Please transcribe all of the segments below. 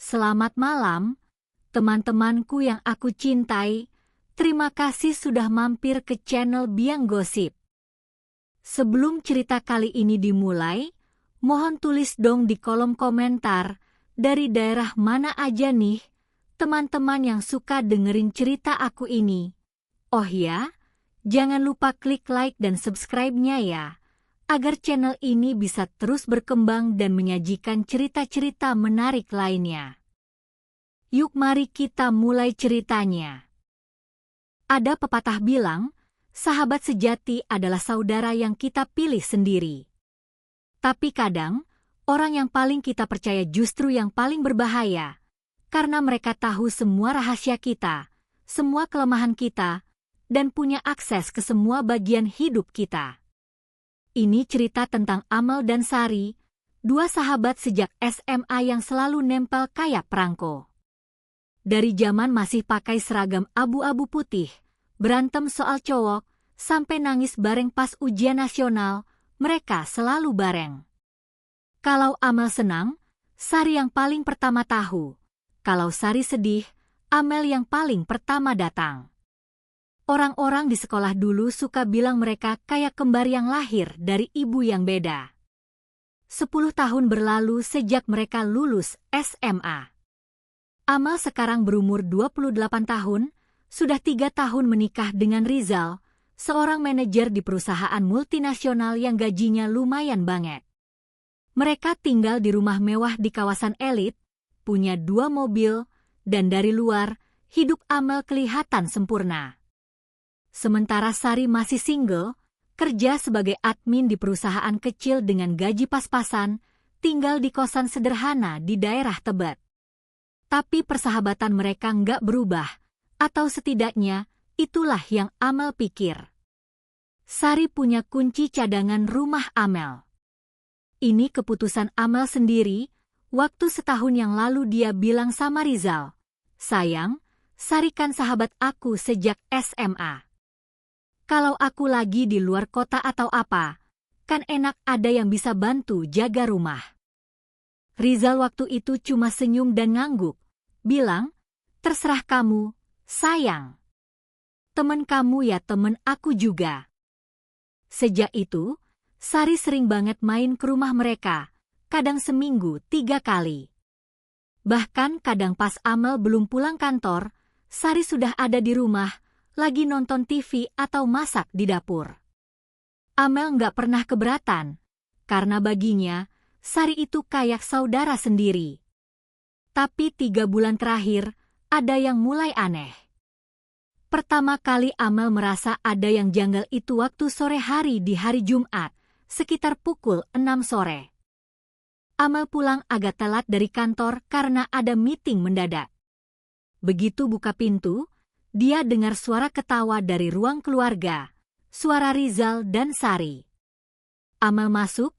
Selamat malam, teman-temanku yang aku cintai. Terima kasih sudah mampir ke channel Biang Gosip. Sebelum cerita kali ini dimulai, mohon tulis dong di kolom komentar, dari daerah mana aja nih, teman-teman yang suka dengerin cerita aku ini. Oh ya, jangan lupa klik like dan subscribe-nya ya, agar channel ini bisa terus berkembang dan menyajikan cerita-cerita menarik lainnya. Yuk mari kita mulai ceritanya. Ada pepatah bilang, sahabat sejati adalah saudara yang kita pilih sendiri. Tapi kadang, orang yang paling kita percaya justru yang paling berbahaya, karena mereka tahu semua rahasia kita, semua kelemahan kita, dan punya akses ke semua bagian hidup kita. Ini cerita tentang Amel dan Sari, dua sahabat sejak SMA yang selalu nempel kayak perangko. Dari zaman masih pakai seragam abu-abu putih, berantem soal cowok, sampai nangis bareng pas ujian nasional, mereka selalu bareng. Kalau Amel senang, Sari yang paling pertama tahu. Kalau Sari sedih, Amel yang paling pertama datang. Orang-orang di sekolah dulu suka bilang mereka kayak kembar yang lahir dari ibu yang beda. 10 tahun berlalu sejak mereka lulus SMA. Amel sekarang berumur 28 tahun, sudah 3 tahun menikah dengan Rizal, seorang manajer di perusahaan multinasional yang gajinya lumayan banget. Mereka tinggal di rumah mewah di kawasan elit, punya 2 mobil, dan dari luar, hidup Amel kelihatan sempurna. Sementara Sari masih single, kerja sebagai admin di perusahaan kecil dengan gaji pas-pasan, tinggal di kosan sederhana di daerah Tebet. Tapi persahabatan mereka nggak berubah, atau setidaknya itulah yang Amel pikir. Sari punya kunci cadangan rumah Amel. Ini keputusan Amel sendiri, waktu setahun yang lalu dia bilang sama Rizal, "Sayang, Sari kan sahabat aku sejak SMA. Kalau aku lagi di luar kota atau apa, kan enak ada yang bisa bantu jaga rumah." Rizal waktu itu cuma senyum dan ngangguk, bilang, "Terserah kamu, sayang. Temen kamu ya temen aku juga." Sejak itu, Sari sering banget main ke rumah mereka, kadang seminggu 3 kali. Bahkan kadang pas Amel belum pulang kantor, Sari sudah ada di rumah, lagi nonton TV atau masak di dapur. Amel nggak pernah keberatan, karena baginya, Sari itu kayak saudara sendiri. Tapi 3 bulan terakhir, ada yang mulai aneh. Pertama kali Amel merasa ada yang janggal itu waktu sore hari di hari Jumat, sekitar pukul 6 sore. Amel pulang agak telat dari kantor karena ada meeting mendadak. Begitu buka pintu, dia dengar suara ketawa dari ruang keluarga, suara Rizal dan Sari. Amel masuk,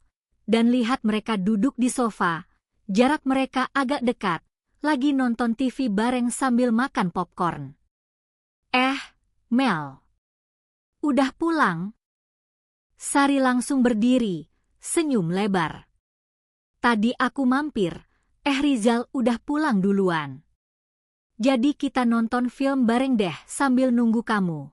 dan lihat mereka duduk di sofa, jarak mereka agak dekat, lagi nonton TV bareng sambil makan popcorn. Mel, udah pulang?" Sari langsung berdiri, senyum lebar. "Tadi aku mampir, Rizal udah pulang duluan. Jadi kita nonton film bareng deh sambil nunggu kamu."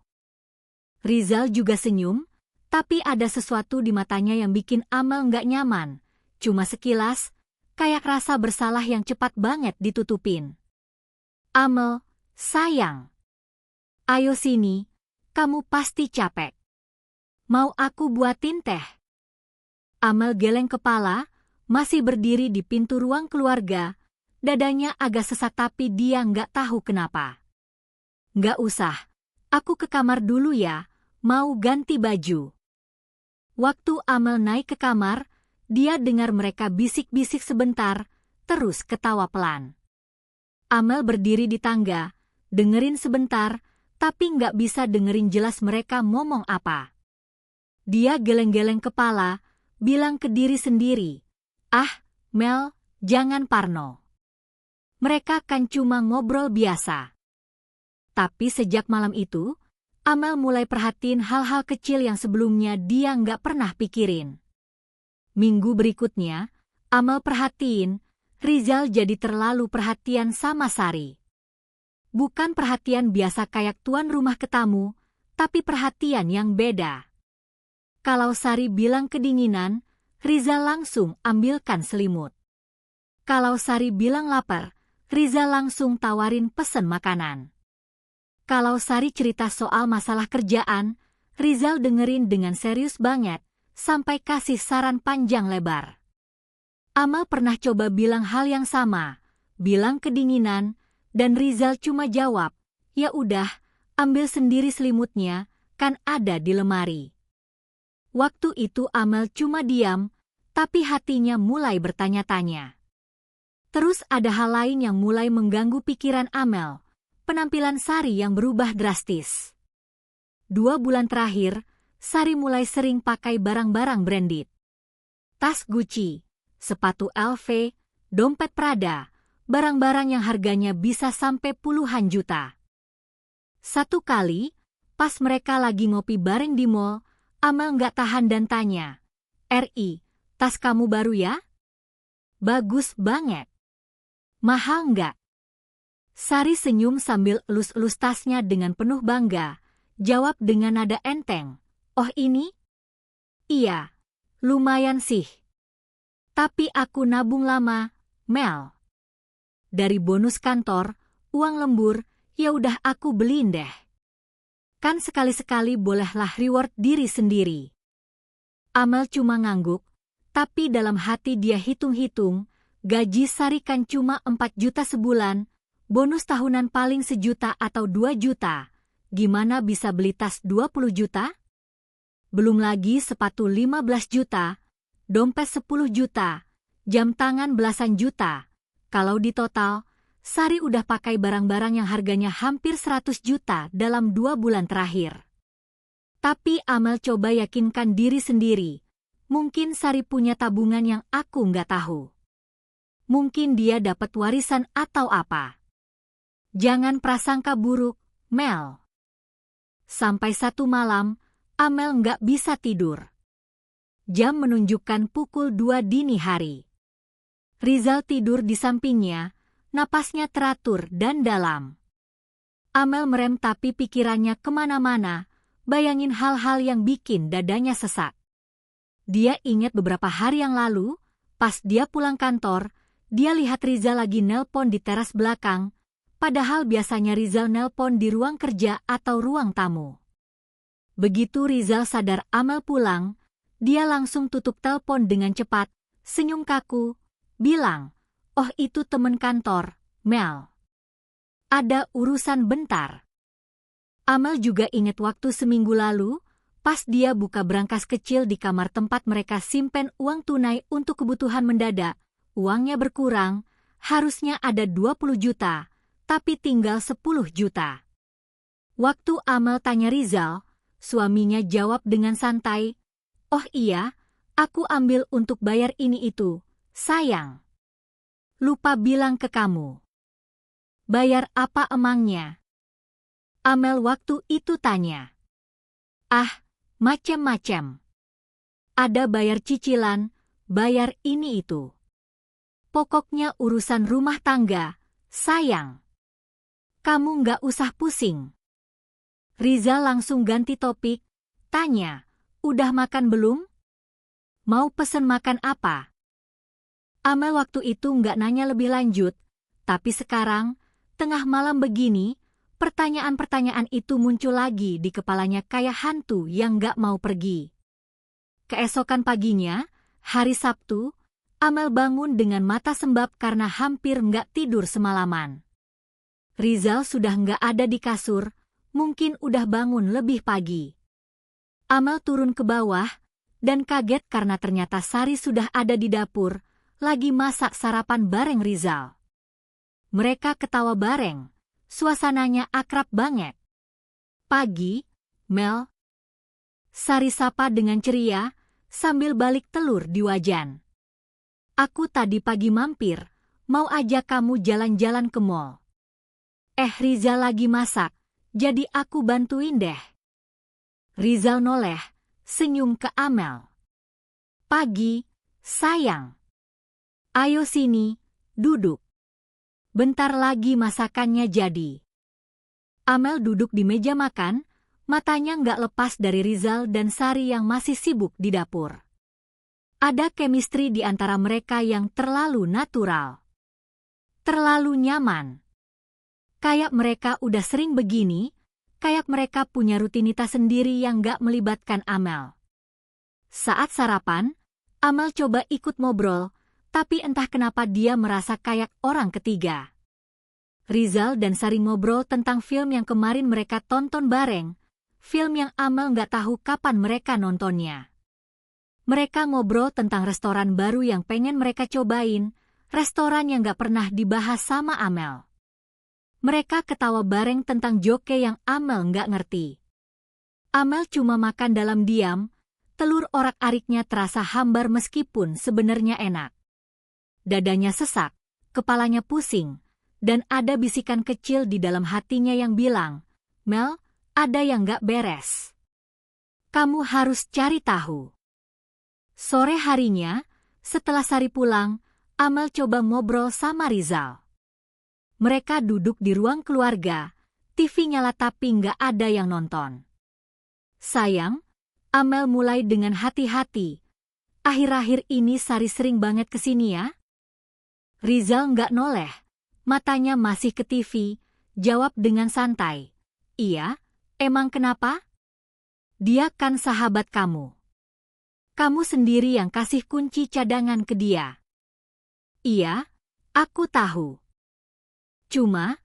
Rizal juga senyum, tapi ada sesuatu di matanya yang bikin Amel nggak nyaman, cuma sekilas, kayak rasa bersalah yang cepat banget ditutupin. "Amel, sayang. Ayo sini, kamu pasti capek. Mau aku buatin teh?" Amel geleng kepala, masih berdiri di pintu ruang keluarga, dadanya agak sesak tapi dia nggak tahu kenapa. "Nggak usah, aku ke kamar dulu ya, mau ganti baju." Waktu Amel naik ke kamar, dia dengar mereka bisik-bisik sebentar, terus ketawa pelan. Amel berdiri di tangga, dengerin sebentar, tapi nggak bisa dengerin jelas mereka ngomong apa. Dia geleng-geleng kepala, bilang ke diri sendiri, Mel, jangan parno. Mereka kan cuma ngobrol biasa." Tapi sejak malam itu, Amel mulai perhatiin hal-hal kecil yang sebelumnya dia nggak pernah pikirin. Minggu berikutnya, Amel perhatiin, Rizal jadi terlalu perhatian sama Sari. Bukan perhatian biasa kayak tuan rumah ke tamu, tapi perhatian yang beda. Kalau Sari bilang kedinginan, Rizal langsung ambilkan selimut. Kalau Sari bilang lapar, Rizal langsung tawarin pesen makanan. Kalau Sari cerita soal masalah kerjaan, Rizal dengerin dengan serius banget, sampai kasih saran panjang lebar. Amal pernah coba bilang hal yang sama, bilang kedinginan, dan Rizal cuma jawab, "Ya udah, ambil sendiri selimutnya, kan ada di lemari." Waktu itu Amal cuma diam, tapi hatinya mulai bertanya-tanya. Terus ada hal lain yang mulai mengganggu pikiran Amel, penampilan Sari yang berubah drastis. 2 bulan terakhir, Sari mulai sering pakai barang-barang branded. Tas Gucci, sepatu LV, dompet Prada, barang-barang yang harganya bisa sampai puluhan juta. Satu kali, pas mereka lagi ngopi bareng di mall, Amel nggak tahan dan tanya, "Ri, tas kamu baru ya? Bagus banget. Mahal nggak?" Sari senyum sambil elus-elus tasnya dengan penuh bangga, jawab dengan nada enteng, "Oh ini? Iya, lumayan sih. Tapi aku nabung lama, Mel. Dari bonus kantor, uang lembur, ya udah aku beliin deh. Kan sekali-sekali bolehlah reward diri sendiri." Amel cuma ngangguk, tapi dalam hati dia hitung-hitung, gaji Sari kan cuma 4 juta sebulan, bonus tahunan paling 1 juta atau 2 juta. Gimana bisa beli tas 20 juta? Belum lagi sepatu 15 juta, dompet 10 juta, jam tangan belasan juta. Kalau di total, Sari udah pakai barang-barang yang harganya hampir 100 juta dalam 2 bulan terakhir. Tapi Amel coba yakinkan diri sendiri, mungkin Sari punya tabungan yang aku nggak tahu. Mungkin dia dapat warisan atau apa. Jangan prasangka buruk, Mel. Sampai satu malam, Amel nggak bisa tidur. Jam menunjukkan pukul 2 dini hari. Rizal tidur di sampingnya, napasnya teratur dan dalam. Amel merem tapi pikirannya kemana-mana, bayangin hal-hal yang bikin dadanya sesak. Dia ingat beberapa hari yang lalu, pas dia pulang kantor, dia lihat Rizal lagi nelpon di teras belakang, padahal biasanya Rizal nelpon di ruang kerja atau ruang tamu. Begitu Rizal sadar Amel pulang, dia langsung tutup telepon dengan cepat, senyum kaku, bilang, "Oh itu temen kantor, Mel. Ada urusan bentar." Amel juga ingat waktu seminggu lalu, pas dia buka brankas kecil di kamar tempat mereka simpen uang tunai untuk kebutuhan mendadak, uangnya berkurang, harusnya ada 20 juta, tapi tinggal 10 juta. Waktu Amel tanya Rizal, suaminya jawab dengan santai, "Oh iya, aku ambil untuk bayar ini itu, sayang. Lupa bilang ke kamu." "Bayar apa emangnya?" Amel waktu itu tanya. "Ah, macem-macem. Ada bayar cicilan, bayar ini itu. Pokoknya urusan rumah tangga, sayang. Kamu nggak usah pusing." Rizal langsung ganti topik, tanya, "Udah makan belum? Mau pesen makan apa?" Amel waktu itu nggak nanya lebih lanjut, tapi sekarang, tengah malam begini, pertanyaan-pertanyaan itu muncul lagi di kepalanya kayak hantu yang nggak mau pergi. Keesokan paginya, hari Sabtu, Amel bangun dengan mata sembab karena hampir nggak tidur semalaman. Rizal sudah nggak ada di kasur, mungkin udah bangun lebih pagi. Amel turun ke bawah, dan kaget karena ternyata Sari sudah ada di dapur, lagi masak sarapan bareng Rizal. Mereka ketawa bareng, suasananya akrab banget. "Pagi, Mel." Sari sapa dengan ceria, sambil balik telur di wajan. "Aku tadi pagi mampir, mau ajak kamu jalan-jalan ke mall. Rizal lagi masak, jadi aku bantuin deh." Rizal noleh, senyum ke Amel. "Pagi, sayang. Ayo sini, duduk. Bentar lagi masakannya jadi. Amel duduk di meja makan, matanya nggak lepas dari Rizal dan Sari yang masih sibuk di dapur. Ada chemistry di antara mereka yang terlalu natural. Terlalu nyaman. Kayak mereka udah sering begini, kayak mereka punya rutinitas sendiri yang nggak melibatkan Amel. Saat sarapan, Amel coba ikut ngobrol, tapi entah kenapa dia merasa kayak orang ketiga. Rizal dan Sari ngobrol tentang film yang kemarin mereka tonton bareng, film yang Amel nggak tahu kapan mereka nontonnya. Mereka ngobrol tentang restoran baru yang pengen mereka cobain, restoran yang nggak pernah dibahas sama Amel. Mereka ketawa bareng tentang joke yang Amel nggak ngerti. Amel cuma makan dalam diam, telur orak-ariknya terasa hambar meskipun sebenarnya enak. Dadanya sesak, kepalanya pusing, dan ada bisikan kecil di dalam hatinya yang bilang, "Mel, ada yang nggak beres. Kamu harus cari tahu." Sore harinya, setelah Sari pulang, Amel coba ngobrol sama Rizal. Mereka duduk di ruang keluarga, TV nyala tapi nggak ada yang nonton. "Sayang," Amel mulai dengan hati-hati, "akhir-akhir ini Sari sering banget kesini ya?" Rizal nggak noleh, matanya masih ke TV, jawab dengan santai, "Iya, emang kenapa? Dia kan sahabat kamu. Kamu sendiri yang kasih kunci cadangan ke dia." "Iya, aku tahu. Cuma,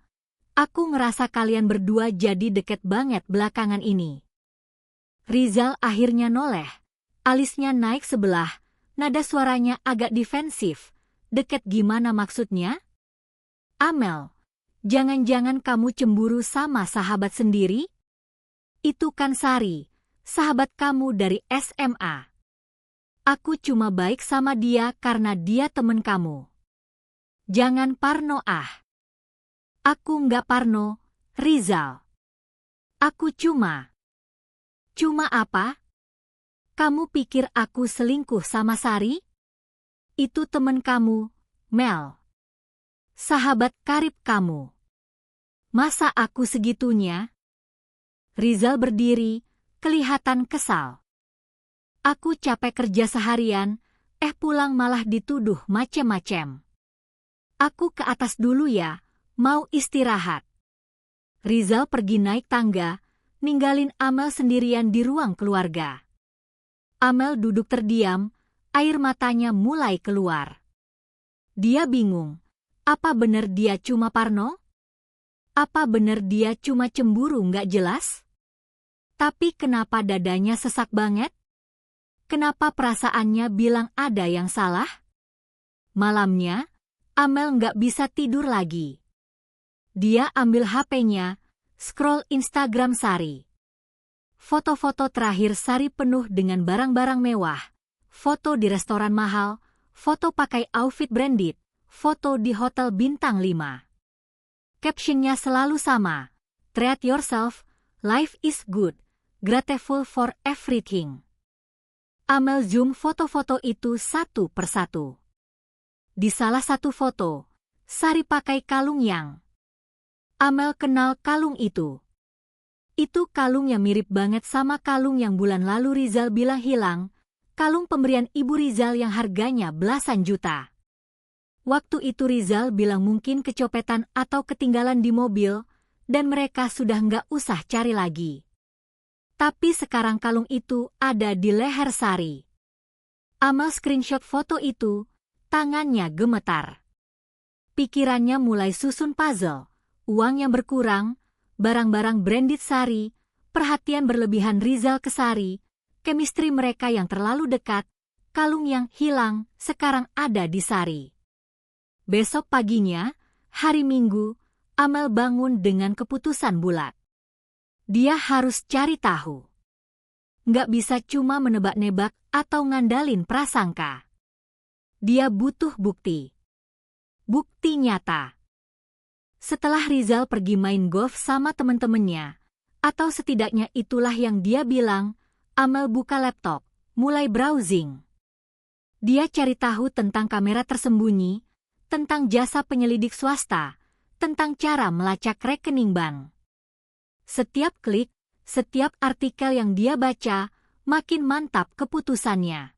aku ngerasa kalian berdua jadi deket banget belakangan ini." Rizal akhirnya noleh, alisnya naik sebelah, nada suaranya agak defensif. "Deket gimana maksudnya? Amel, jangan-jangan kamu cemburu sama sahabat sendiri? Itu kan Sari, sahabat kamu dari SMA. Aku cuma baik sama dia karena dia temen kamu. Jangan parno ah." "Aku nggak parno, Rizal. Aku cuma..." "Cuma apa? Kamu pikir aku selingkuh sama Sari? Itu temen kamu, Mel. Sahabat karib kamu. Masa aku segitunya?" Rizal berdiri, kelihatan kesal. "Aku capek kerja seharian, pulang malah dituduh macem-macem. Aku ke atas dulu ya, mau istirahat." Rizal pergi naik tangga, ninggalin Amel sendirian di ruang keluarga. Amel duduk terdiam, air matanya mulai keluar. Dia bingung, apa bener dia cuma parno? Apa bener dia cuma cemburu nggak jelas? Tapi kenapa dadanya sesak banget? Kenapa perasaannya bilang ada yang salah? Malamnya, Amel nggak bisa tidur lagi. Dia ambil HP-nya, scroll Instagram Sari. Foto-foto terakhir Sari penuh dengan barang-barang mewah, foto di restoran mahal, foto pakai outfit branded, foto di hotel bintang 5. Captionnya selalu sama, "Treat yourself, life is good, grateful for everything." Amel zoom foto-foto itu satu persatu. Di salah satu foto, Sari pakai kalung yang Amel kenal kalung itu. Itu kalung yang mirip banget sama kalung yang bulan lalu Rizal bilang hilang, kalung pemberian ibu Rizal yang harganya belasan juta. Waktu itu Rizal bilang mungkin kecopetan atau ketinggalan di mobil, dan mereka sudah nggak usah cari lagi. Tapi sekarang kalung itu ada di leher Sari. Amel screenshot foto itu, tangannya gemetar. Pikirannya mulai susun puzzle, uang yang berkurang, barang-barang branded Sari, perhatian berlebihan Rizal ke Sari, chemistry mereka yang terlalu dekat, kalung yang hilang sekarang ada di Sari. Besok paginya, hari Minggu, Amel bangun dengan keputusan bulat. Dia harus cari tahu. Nggak bisa cuma menebak-nebak atau ngandalin prasangka. Dia butuh bukti. Bukti nyata. Setelah Rizal pergi main golf sama temen-temennya, atau setidaknya itulah yang dia bilang, Amel buka laptop, mulai browsing. Dia cari tahu tentang kamera tersembunyi, tentang jasa penyelidik swasta, tentang cara melacak rekening bank. Setiap klik, setiap artikel yang dia baca, makin mantap keputusannya.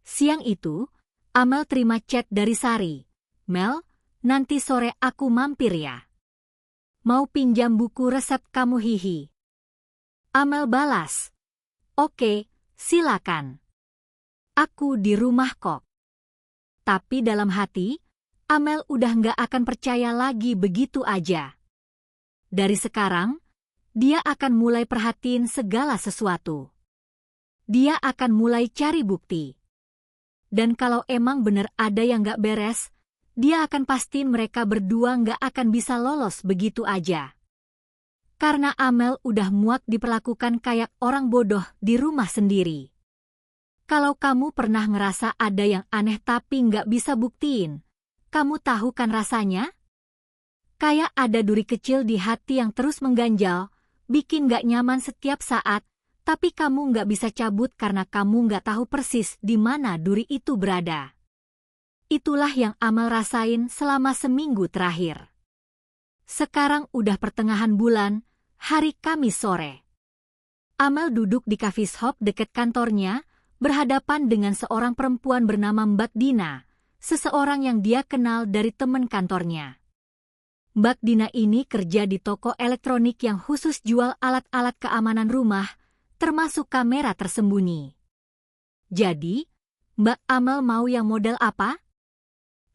Siang itu, Amel terima chat dari Sari. "Mel, nanti sore aku mampir ya. Mau pinjam buku resep kamu hihi." Amel balas, "Oke, silakan. Aku di rumah kok." Tapi dalam hati, Amel udah nggak akan percaya lagi begitu aja. Dari sekarang, dia akan mulai perhatiin segala sesuatu. Dia akan mulai cari bukti. Dan kalau emang bener ada yang nggak beres, dia akan pastiin mereka berdua nggak akan bisa lolos begitu aja. Karena Amel udah muak diperlakukan kayak orang bodoh di rumah sendiri. Kalau kamu pernah ngerasa ada yang aneh tapi nggak bisa buktiin, kamu tahu kan rasanya? Kayak ada duri kecil di hati yang terus mengganjal, bikin nggak nyaman setiap saat, tapi kamu nggak bisa cabut karena kamu nggak tahu persis di mana duri itu berada. Itulah yang Amel rasain selama seminggu terakhir. Sekarang udah pertengahan bulan, hari Kamis sore. Amel duduk di coffee shop dekat kantornya, berhadapan dengan seorang perempuan bernama Mbak Dina, seseorang yang dia kenal dari teman kantornya. Mbak Dina ini kerja di toko elektronik yang khusus jual alat-alat keamanan rumah, termasuk kamera tersembunyi. Jadi, Mbak Amel mau yang model apa?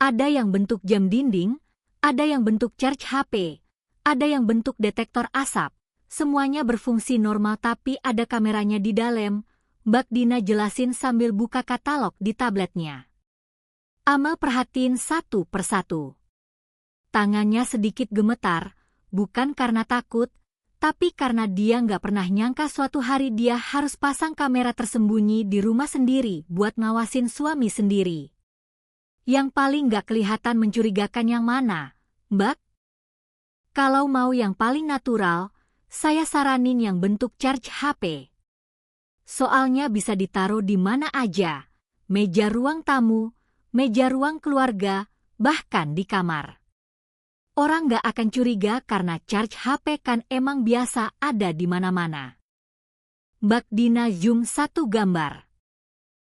Ada yang bentuk jam dinding, ada yang bentuk charge HP, ada yang bentuk detektor asap. Semuanya berfungsi normal tapi ada kameranya di dalam, Mbak Dina jelasin sambil buka katalog di tabletnya. Amel perhatiin satu persatu. Tangannya sedikit gemetar, bukan karena takut, tapi karena dia nggak pernah nyangka suatu hari dia harus pasang kamera tersembunyi di rumah sendiri buat ngawasin suami sendiri. Yang paling nggak kelihatan mencurigakan yang mana, Mbak? Kalau mau yang paling natural, saya saranin yang bentuk charge HP. Soalnya bisa ditaruh di mana aja, meja ruang tamu, meja ruang keluarga, bahkan di kamar. Orang nggak akan curiga karena charge HP kan emang biasa ada di mana-mana. Mbak Dina zoom satu gambar.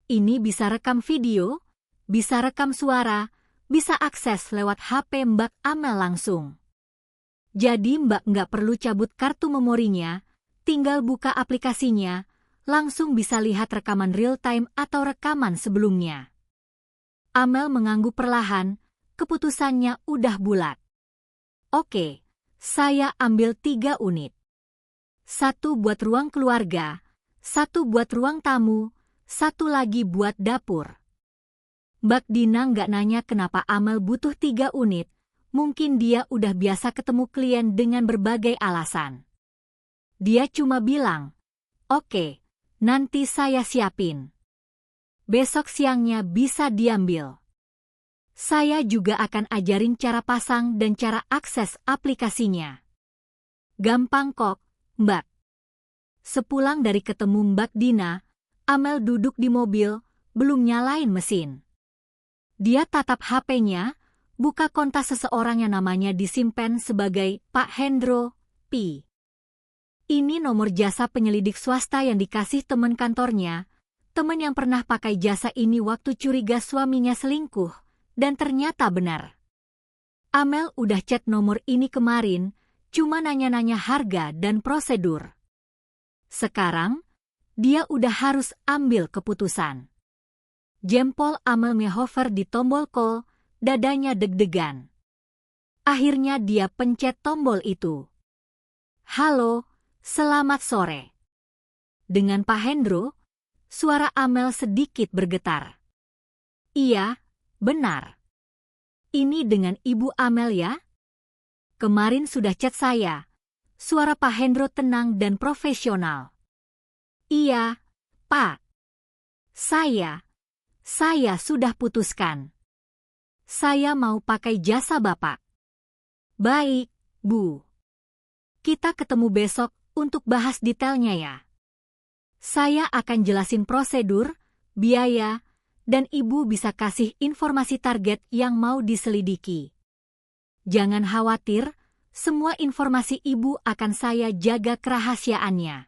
Ini bisa rekam video, bisa rekam suara, bisa akses lewat HP Mbak Amel langsung. Jadi Mbak nggak perlu cabut kartu memorinya, tinggal buka aplikasinya, langsung bisa lihat rekaman real-time atau rekaman sebelumnya. Amel mengangguk perlahan, keputusannya udah bulat. Oke, saya ambil 3 unit. 1 buat ruang keluarga, 1 buat ruang tamu, 1 lagi buat dapur. Mbak Dina nggak nanya kenapa Amel butuh 3 unit, mungkin dia udah biasa ketemu klien dengan berbagai alasan. Dia cuma bilang, "Oke, nanti saya siapin. Besok siangnya bisa diambil. Saya juga akan ajarin cara pasang dan cara akses aplikasinya. Gampang kok, Mbak." Sepulang dari ketemu Mbak Dina, Amel duduk di mobil, belum nyalain mesin. Dia tatap HP-nya, buka kontak seseorang yang namanya disimpan sebagai Pak Hendro, P. Ini nomor jasa penyelidik swasta yang dikasih teman kantornya, teman yang pernah pakai jasa ini waktu curiga suaminya selingkuh, dan ternyata benar. Amel udah chat nomor ini kemarin, cuma nanya-nanya harga dan prosedur. Sekarang, dia udah harus ambil keputusan. Jempol Amel ngehover di tombol call, dadanya deg-degan. Akhirnya dia pencet tombol itu. "Halo, selamat sore." Dengan Pak Hendro, suara Amel sedikit bergetar. "Iya, benar. Ini dengan Ibu Amel ya? Kemarin sudah chat saya." Suara Pak Hendro tenang dan profesional. "Iya, Pak. Saya sudah putuskan. Saya mau pakai jasa Bapak." "Baik, Bu. Kita ketemu besok untuk bahas detailnya ya. Saya akan jelasin prosedur, biaya, dan ibu bisa kasih informasi target yang mau diselidiki. Jangan khawatir, semua informasi ibu akan saya jaga kerahasiaannya.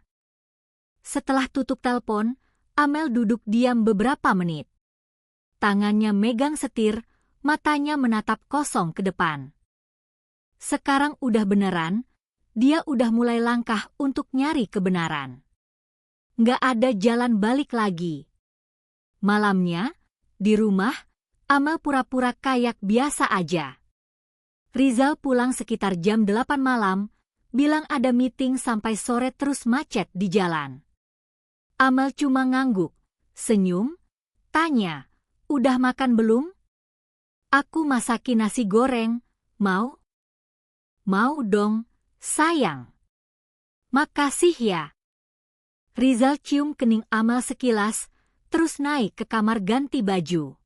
Setelah tutup telepon, Amel duduk diam beberapa menit. Tangannya megang setir, matanya menatap kosong ke depan. Sekarang udah beneran, dia udah mulai langkah untuk nyari kebenaran. Nggak ada jalan balik lagi. Malamnya, di rumah, Amel pura-pura kayak biasa aja. Rizal pulang sekitar jam 8 malam, bilang ada meeting sampai sore terus macet di jalan. Amel cuma ngangguk, senyum, tanya, "Udah makan belum?" "Aku masakin nasi goreng, mau?" "Mau dong, sayang." "Makasih ya." Rizal cium kening Amel sekilas, terus naik ke kamar ganti baju.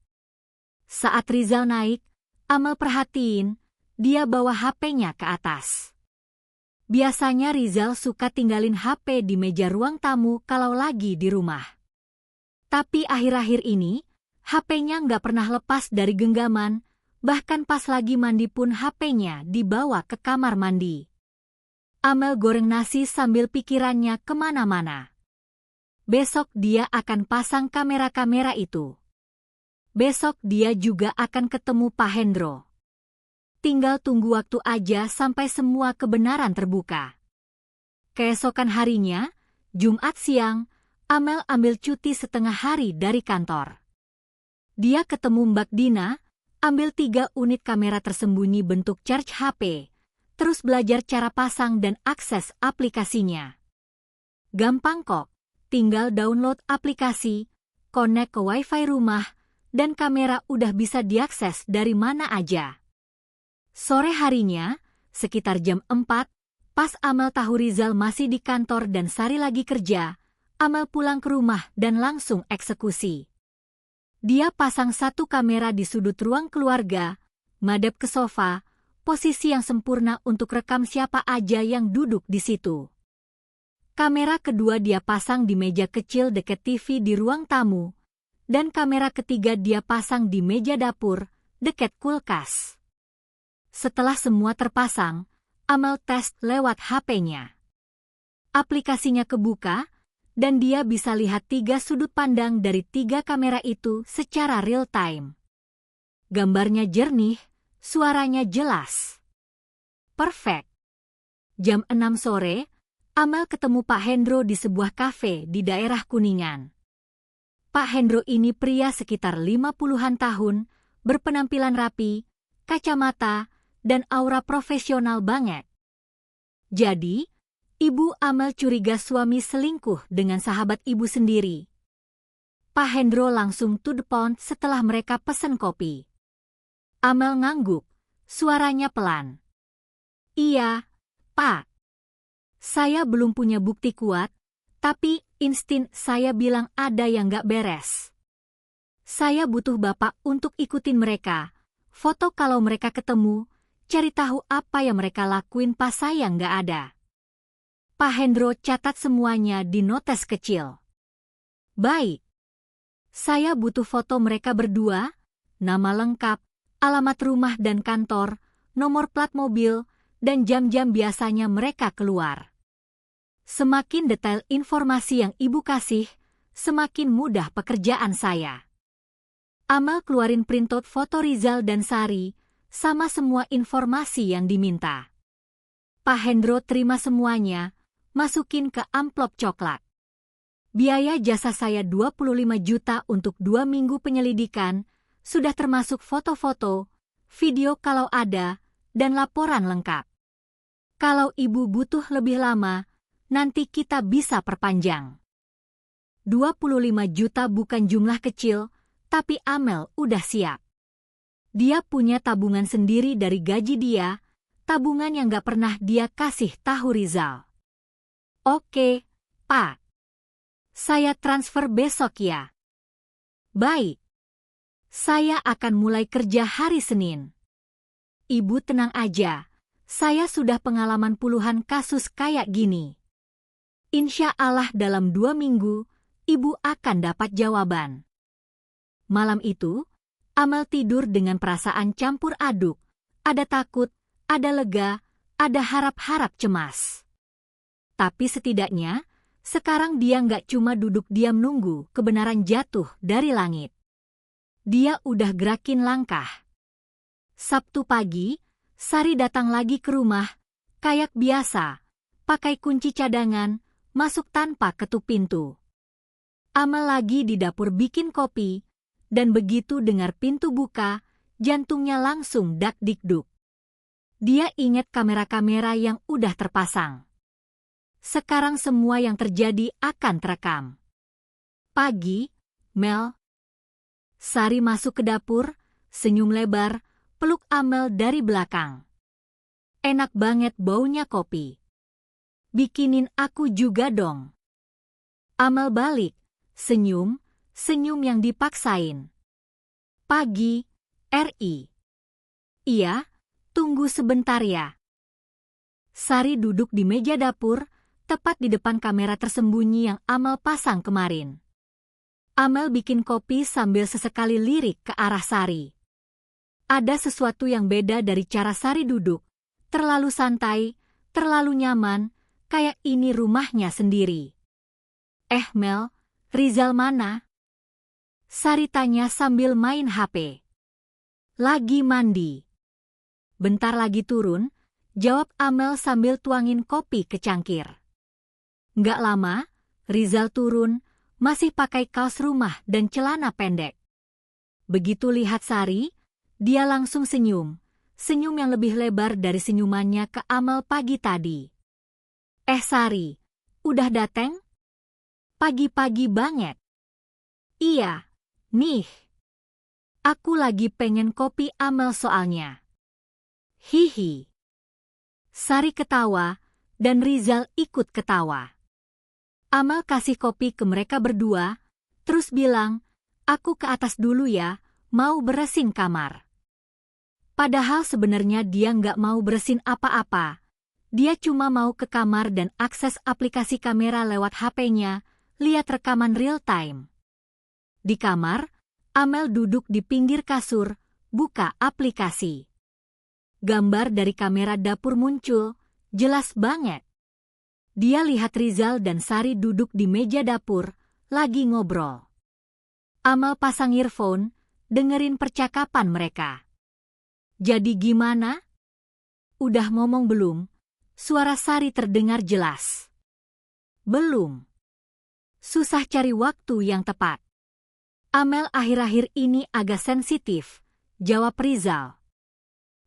Saat Rizal naik, Amel perhatiin, dia bawa HP-nya ke atas. Biasanya Rizal suka tinggalin HP di meja ruang tamu kalau lagi di rumah. Tapi akhir-akhir ini, HP-nya nggak pernah lepas dari genggaman, bahkan pas lagi mandi pun HP-nya dibawa ke kamar mandi. Amel goreng nasi sambil pikirannya kemana-mana. Besok dia akan pasang kamera-kamera itu. Besok dia juga akan ketemu Pak Hendro. Tinggal tunggu waktu aja sampai semua kebenaran terbuka. Keesokan harinya, Jumat siang, Amel ambil cuti setengah hari dari kantor. Dia ketemu Mbak Dina, ambil 3 unit kamera tersembunyi bentuk charge HP, terus belajar cara pasang dan akses aplikasinya. Gampang kok, tinggal download aplikasi, connect ke wifi rumah, dan kamera udah bisa diakses dari mana aja. Sore harinya, sekitar jam 4, pas Amel tahu Rizal masih di kantor dan Sari lagi kerja, Amel pulang ke rumah dan langsung eksekusi. Dia pasang 1 kamera di sudut ruang keluarga, madep ke sofa, posisi yang sempurna untuk rekam siapa aja yang duduk di situ. Kamera kedua dia pasang di meja kecil dekat TV di ruang tamu, dan kamera ketiga dia pasang di meja dapur, dekat kulkas. Setelah semua terpasang, Amel tes lewat HP-nya. Aplikasinya kebuka, dan dia bisa lihat 3 sudut pandang dari 3 kamera itu secara real time. Gambarnya jernih, suaranya jelas. Perfect. Jam 6 sore, Amel ketemu Pak Hendro di sebuah kafe di daerah Kuningan. Pak Hendro ini pria sekitar 50-an tahun, berpenampilan rapi, kacamata, dan aura profesional banget. Jadi, Ibu Amel curiga suami selingkuh dengan sahabat ibu sendiri. Pak Hendro langsung to the point setelah mereka pesen kopi. Amel ngangguk, suaranya pelan. "Iya, Pak. Saya belum punya bukti kuat, tapi insting saya bilang ada yang gak beres. Saya butuh Bapak untuk ikutin mereka, foto kalau mereka ketemu, cari tahu apa yang mereka lakuin pas saya nggak ada." Pak Hendro catat semuanya di notes kecil. "Baik. Saya butuh foto mereka berdua, nama lengkap, alamat rumah dan kantor, nomor plat mobil, dan jam-jam biasanya mereka keluar. Semakin detail informasi yang Ibu kasih, semakin mudah pekerjaan saya." Amel keluarin printout foto Rizal dan Sari, sama semua informasi yang diminta. Pak Hendro terima semuanya, masukin ke amplop coklat. "Biaya jasa saya 25 juta untuk 2 minggu penyelidikan, sudah termasuk foto-foto, video kalau ada, dan laporan lengkap. Kalau Ibu butuh lebih lama, nanti kita bisa perpanjang." 25 juta bukan jumlah kecil, tapi Amel udah siap. Dia punya tabungan sendiri dari gaji dia, tabungan yang gak pernah dia kasih tahu Rizal. "Oke, Pak. Saya transfer besok ya." "Baik. Saya akan mulai kerja hari Senin." "Ibu tenang aja, saya sudah pengalaman puluhan kasus kayak gini. Insya Allah dalam 2 minggu, Ibu akan dapat jawaban." Malam itu, Amel tidur dengan perasaan campur aduk. Ada takut, ada lega, ada harap-harap cemas. Tapi setidaknya, sekarang dia nggak cuma duduk diam nunggu kebenaran jatuh dari langit. Dia udah gerakin langkah. Sabtu pagi, Sari datang lagi ke rumah, kayak biasa, pakai kunci cadangan, masuk tanpa ketuk pintu. Amel lagi di dapur bikin kopi, dan begitu dengar pintu buka, jantungnya langsung dak-dikduk. Dia ingat kamera-kamera yang udah terpasang. Sekarang semua yang terjadi akan terekam. Pagi, Mel. Sari masuk ke dapur, senyum lebar, peluk Amel dari belakang. Enak banget baunya kopi. Bikinin aku juga dong. Amel balik, senyum yang dipaksain. Pagi, RI. Iya, tunggu sebentar ya. Sari duduk di meja dapur, tepat di depan kamera tersembunyi yang Amel pasang kemarin. Amel bikin kopi sambil sesekali lirik ke arah Sari. Ada sesuatu yang beda dari cara Sari duduk, terlalu santai, terlalu nyaman, kayak ini rumahnya sendiri. Mel, Rizal mana? Sari tanya sambil main HP. Lagi mandi. Bentar lagi turun, jawab Amel sambil tuangin kopi ke cangkir. Nggak lama, Rizal turun, masih pakai kaos rumah dan celana pendek. Begitu lihat Sari, dia langsung senyum yang lebih lebar dari senyumannya ke Amel pagi tadi. Sari, udah dateng? Pagi-pagi banget. Iya, nih. Aku lagi pengen kopi Amel soalnya. Hihi. Sari ketawa, dan Rizal ikut ketawa. Amel kasih kopi ke mereka berdua, terus bilang, aku ke atas dulu ya, mau beresin kamar. Padahal sebenarnya dia nggak mau beresin apa-apa. Dia cuma mau ke kamar dan akses aplikasi kamera lewat HP-nya, lihat rekaman real time. Di kamar, Amel duduk di pinggir kasur, buka aplikasi. Gambar dari kamera dapur muncul, jelas banget. Dia lihat Rizal dan Sari duduk di meja dapur, lagi ngobrol. Amel pasang earphone, dengerin percakapan mereka. Jadi gimana? Udah ngomong belum? Suara Sari terdengar jelas. Belum. Susah cari waktu yang tepat. Amel akhir-akhir ini agak sensitif, jawab Rizal.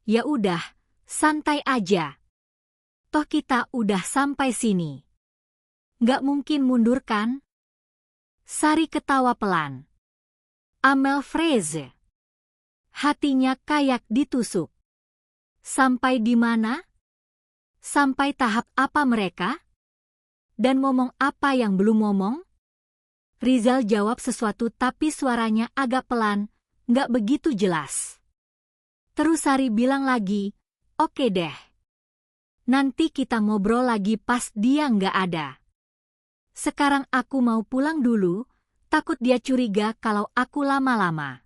Ya udah, santai aja. Toh kita udah sampai sini. Nggak mungkin mundur kan? Sari ketawa pelan. Amel freeze. Hatinya kayak ditusuk. Sampai di mana? Sampai tahap apa mereka? Dan ngomong apa yang belum ngomong? Rizal jawab sesuatu tapi suaranya agak pelan, nggak begitu jelas. Terus Sari bilang lagi, oke deh. Nanti kita ngobrol lagi pas dia nggak ada. Sekarang aku mau pulang dulu, takut dia curiga kalau aku lama-lama.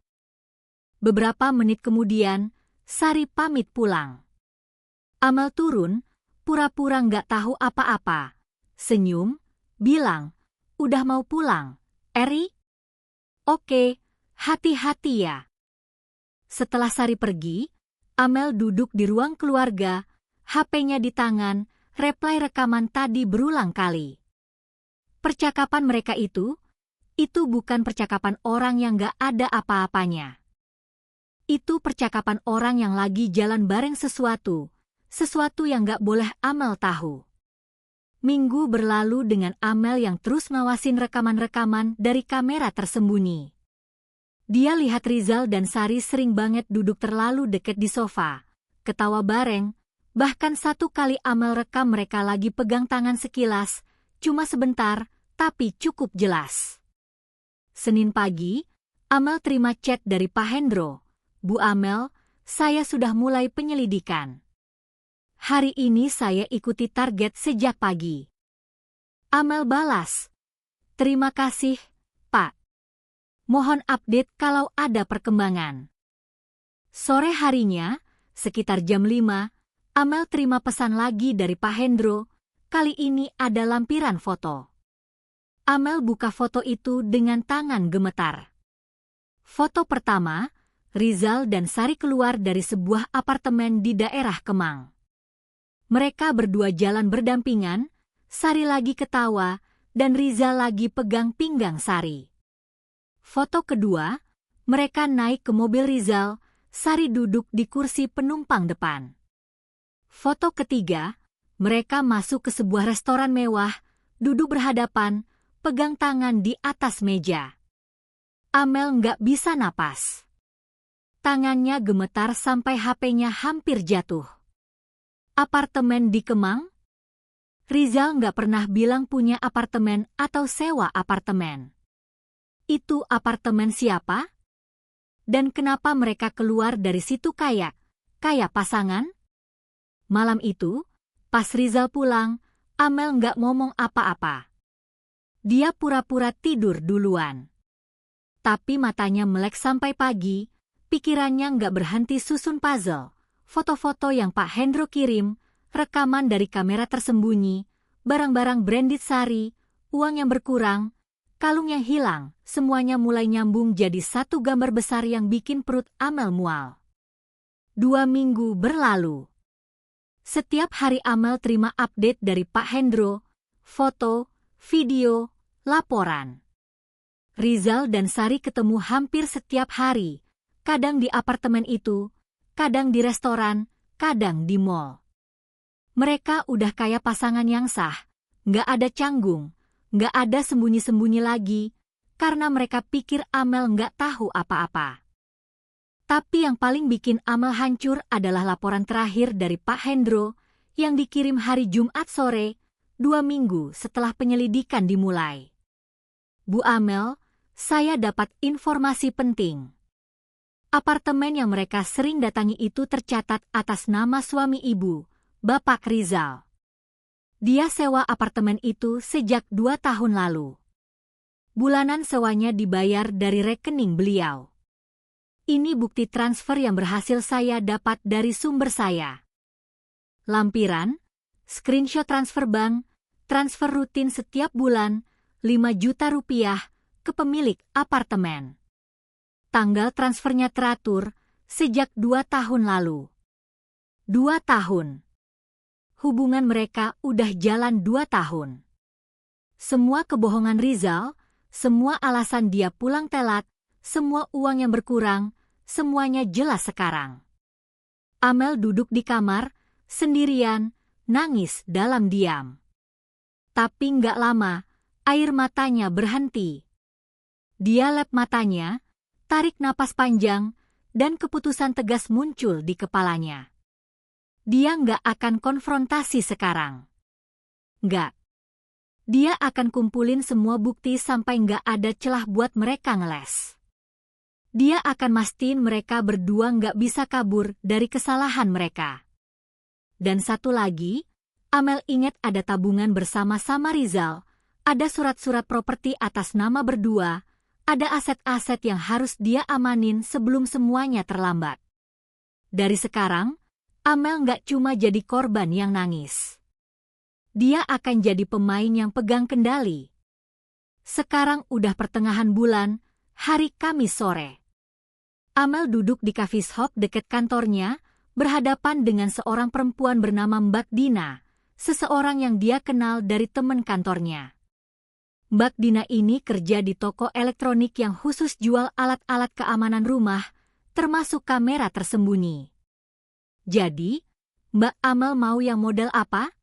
Beberapa menit kemudian, Sari pamit pulang. Amel turun, pura-pura nggak tahu apa-apa. Senyum, bilang, udah mau pulang, Eri? Oke, hati-hati ya. Setelah Sari pergi, Amel duduk di ruang keluarga, HP-nya di tangan, reply rekaman tadi berulang kali. Percakapan mereka itu bukan percakapan orang yang nggak ada apa-apanya. Itu percakapan orang yang lagi jalan bareng sesuatu yang nggak boleh Amel tahu. Minggu berlalu dengan Amel yang terus ngawasin rekaman-rekaman dari kamera tersembunyi. Dia lihat Rizal dan Sari sering banget duduk terlalu deket di sofa, ketawa bareng, bahkan satu kali Amel rekam mereka lagi pegang tangan sekilas, cuma sebentar, tapi cukup jelas. Senin pagi, Amel terima chat dari Pak Hendro. Bu Amel, saya sudah mulai penyelidikan. Hari ini saya ikuti target sejak pagi. Amel balas, terima kasih, Pak. Mohon update kalau ada perkembangan. Sore harinya, sekitar jam 5, Amel terima pesan lagi dari Pak Hendro. Kali ini ada lampiran foto. Amel buka foto itu dengan tangan gemetar. Foto pertama, Rizal dan Sari keluar dari sebuah apartemen di daerah Kemang. Mereka berdua jalan berdampingan, Sari lagi ketawa, dan Rizal lagi pegang pinggang Sari. Foto kedua, mereka naik ke mobil Rizal, Sari duduk di kursi penumpang depan. Foto ketiga, mereka masuk ke sebuah restoran mewah, duduk berhadapan, pegang tangan di atas meja. Amel nggak bisa napas. Tangannya gemetar sampai HP-nya hampir jatuh. Apartemen di Kemang? Rizal nggak pernah bilang punya apartemen atau sewa apartemen. Itu apartemen siapa? Dan kenapa mereka keluar dari situ kayak pasangan? Malam itu, pas Rizal pulang, Amel nggak ngomong apa-apa. Dia pura-pura tidur duluan. Tapi matanya melek sampai pagi, pikirannya nggak berhenti susun puzzle, foto-foto yang Pak Hendro kirim, rekaman dari kamera tersembunyi, barang-barang branded Sari, uang yang berkurang, kalung yang hilang, semuanya mulai nyambung jadi satu gambar besar yang bikin perut Amel mual. 2 minggu berlalu. Setiap hari Amel terima update dari Pak Hendro, foto, video, laporan. Rizal dan Sari ketemu hampir setiap hari, kadang di apartemen itu, kadang di restoran, kadang di mall. Mereka udah kayak pasangan yang sah, nggak ada canggung, nggak ada sembunyi-sembunyi lagi, karena mereka pikir Amel nggak tahu apa-apa. Tapi yang paling bikin Amel hancur adalah laporan terakhir dari Pak Hendro yang dikirim hari Jumat sore, 2 minggu setelah penyelidikan dimulai. Bu Amel, saya dapat informasi penting. Apartemen yang mereka sering datangi itu tercatat atas nama suami ibu, Bapak Rizal. Dia sewa apartemen itu sejak 2 tahun lalu. Bulanan sewanya dibayar dari rekening beliau. Ini bukti transfer yang berhasil saya dapat dari sumber saya. Lampiran, screenshot transfer bank, transfer rutin setiap bulan, 5 juta rupiah, ke pemilik apartemen. Tanggal transfernya teratur sejak 2 tahun lalu. 2 tahun. Hubungan mereka udah jalan 2 tahun. Semua kebohongan Rizal, semua alasan dia pulang telat, semua uang yang berkurang, semuanya jelas sekarang. Amel duduk di kamar, sendirian, nangis dalam diam. Tapi nggak lama, air matanya berhenti. Dia lep matanya, tarik napas panjang, dan keputusan tegas muncul di kepalanya. Dia nggak akan konfrontasi sekarang. Nggak. Dia akan kumpulin semua bukti sampai nggak ada celah buat mereka ngeles. Dia akan mastiin mereka berdua nggak bisa kabur dari kesalahan mereka. Dan satu lagi, Amel ingat ada tabungan bersama-sama Rizal, ada surat-surat properti atas nama berdua, ada aset-aset yang harus dia amanin sebelum semuanya terlambat. Dari sekarang, Amel nggak cuma jadi korban yang nangis. Dia akan jadi pemain yang pegang kendali. Sekarang udah pertengahan bulan, hari Kamis sore. Amel duduk di coffee shop dekat kantornya, berhadapan dengan seorang perempuan bernama Mbak Dina, seseorang yang dia kenal dari teman kantornya. Mbak Dina ini kerja di toko elektronik yang khusus jual alat-alat keamanan rumah, termasuk kamera tersembunyi. Jadi, Mbak Amel mau yang model apa?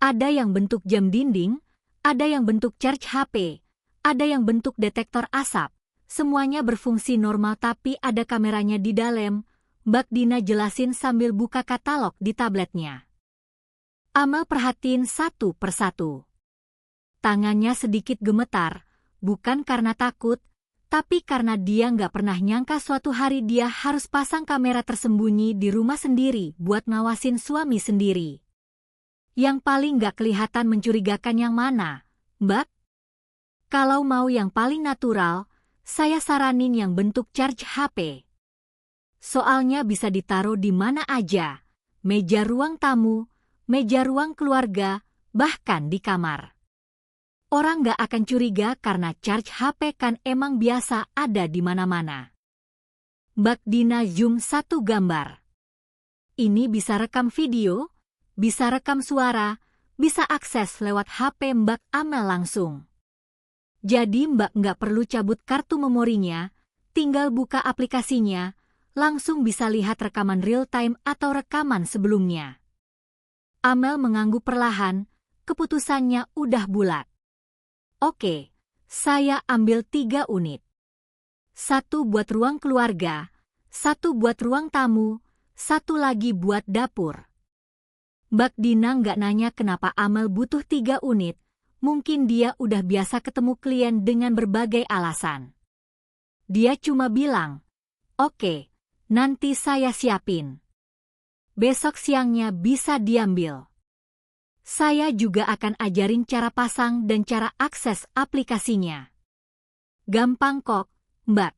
Ada yang bentuk jam dinding, ada yang bentuk charge HP, ada yang bentuk detektor asap. Semuanya berfungsi normal tapi ada kameranya di dalam, Mbak Dina jelasin sambil buka katalog di tabletnya. Amel perhatiin satu persatu. Tangannya sedikit gemetar, bukan karena takut, tapi karena dia nggak pernah nyangka suatu hari dia harus pasang kamera tersembunyi di rumah sendiri buat ngawasin suami sendiri. Yang paling nggak kelihatan mencurigakan yang mana, Mbak? Kalau mau yang paling natural, saya saranin yang bentuk charge HP. Soalnya bisa ditaruh di mana aja, meja ruang tamu, meja ruang keluarga, bahkan di kamar. Orang nggak akan curiga karena charge HP kan emang biasa ada di mana-mana. Mbak Dina zoom satu gambar. Ini bisa rekam video, bisa rekam suara, bisa akses lewat HP Mbak Amel langsung. Jadi Mbak nggak perlu cabut kartu memorinya, tinggal buka aplikasinya, langsung bisa lihat rekaman real time atau rekaman sebelumnya. Amel mengangguk perlahan, keputusannya udah bulat. Oke, saya ambil 3 unit. 1 buat ruang keluarga, 1 buat ruang tamu, 1 lagi buat dapur. Mbak Dina nggak nanya kenapa Amel butuh 3 unit, mungkin dia udah biasa ketemu klien dengan berbagai alasan. Dia cuma bilang, oke, nanti saya siapin. Besok siangnya bisa diambil. Saya juga akan ajarin cara pasang dan cara akses aplikasinya. Gampang kok, Mbak.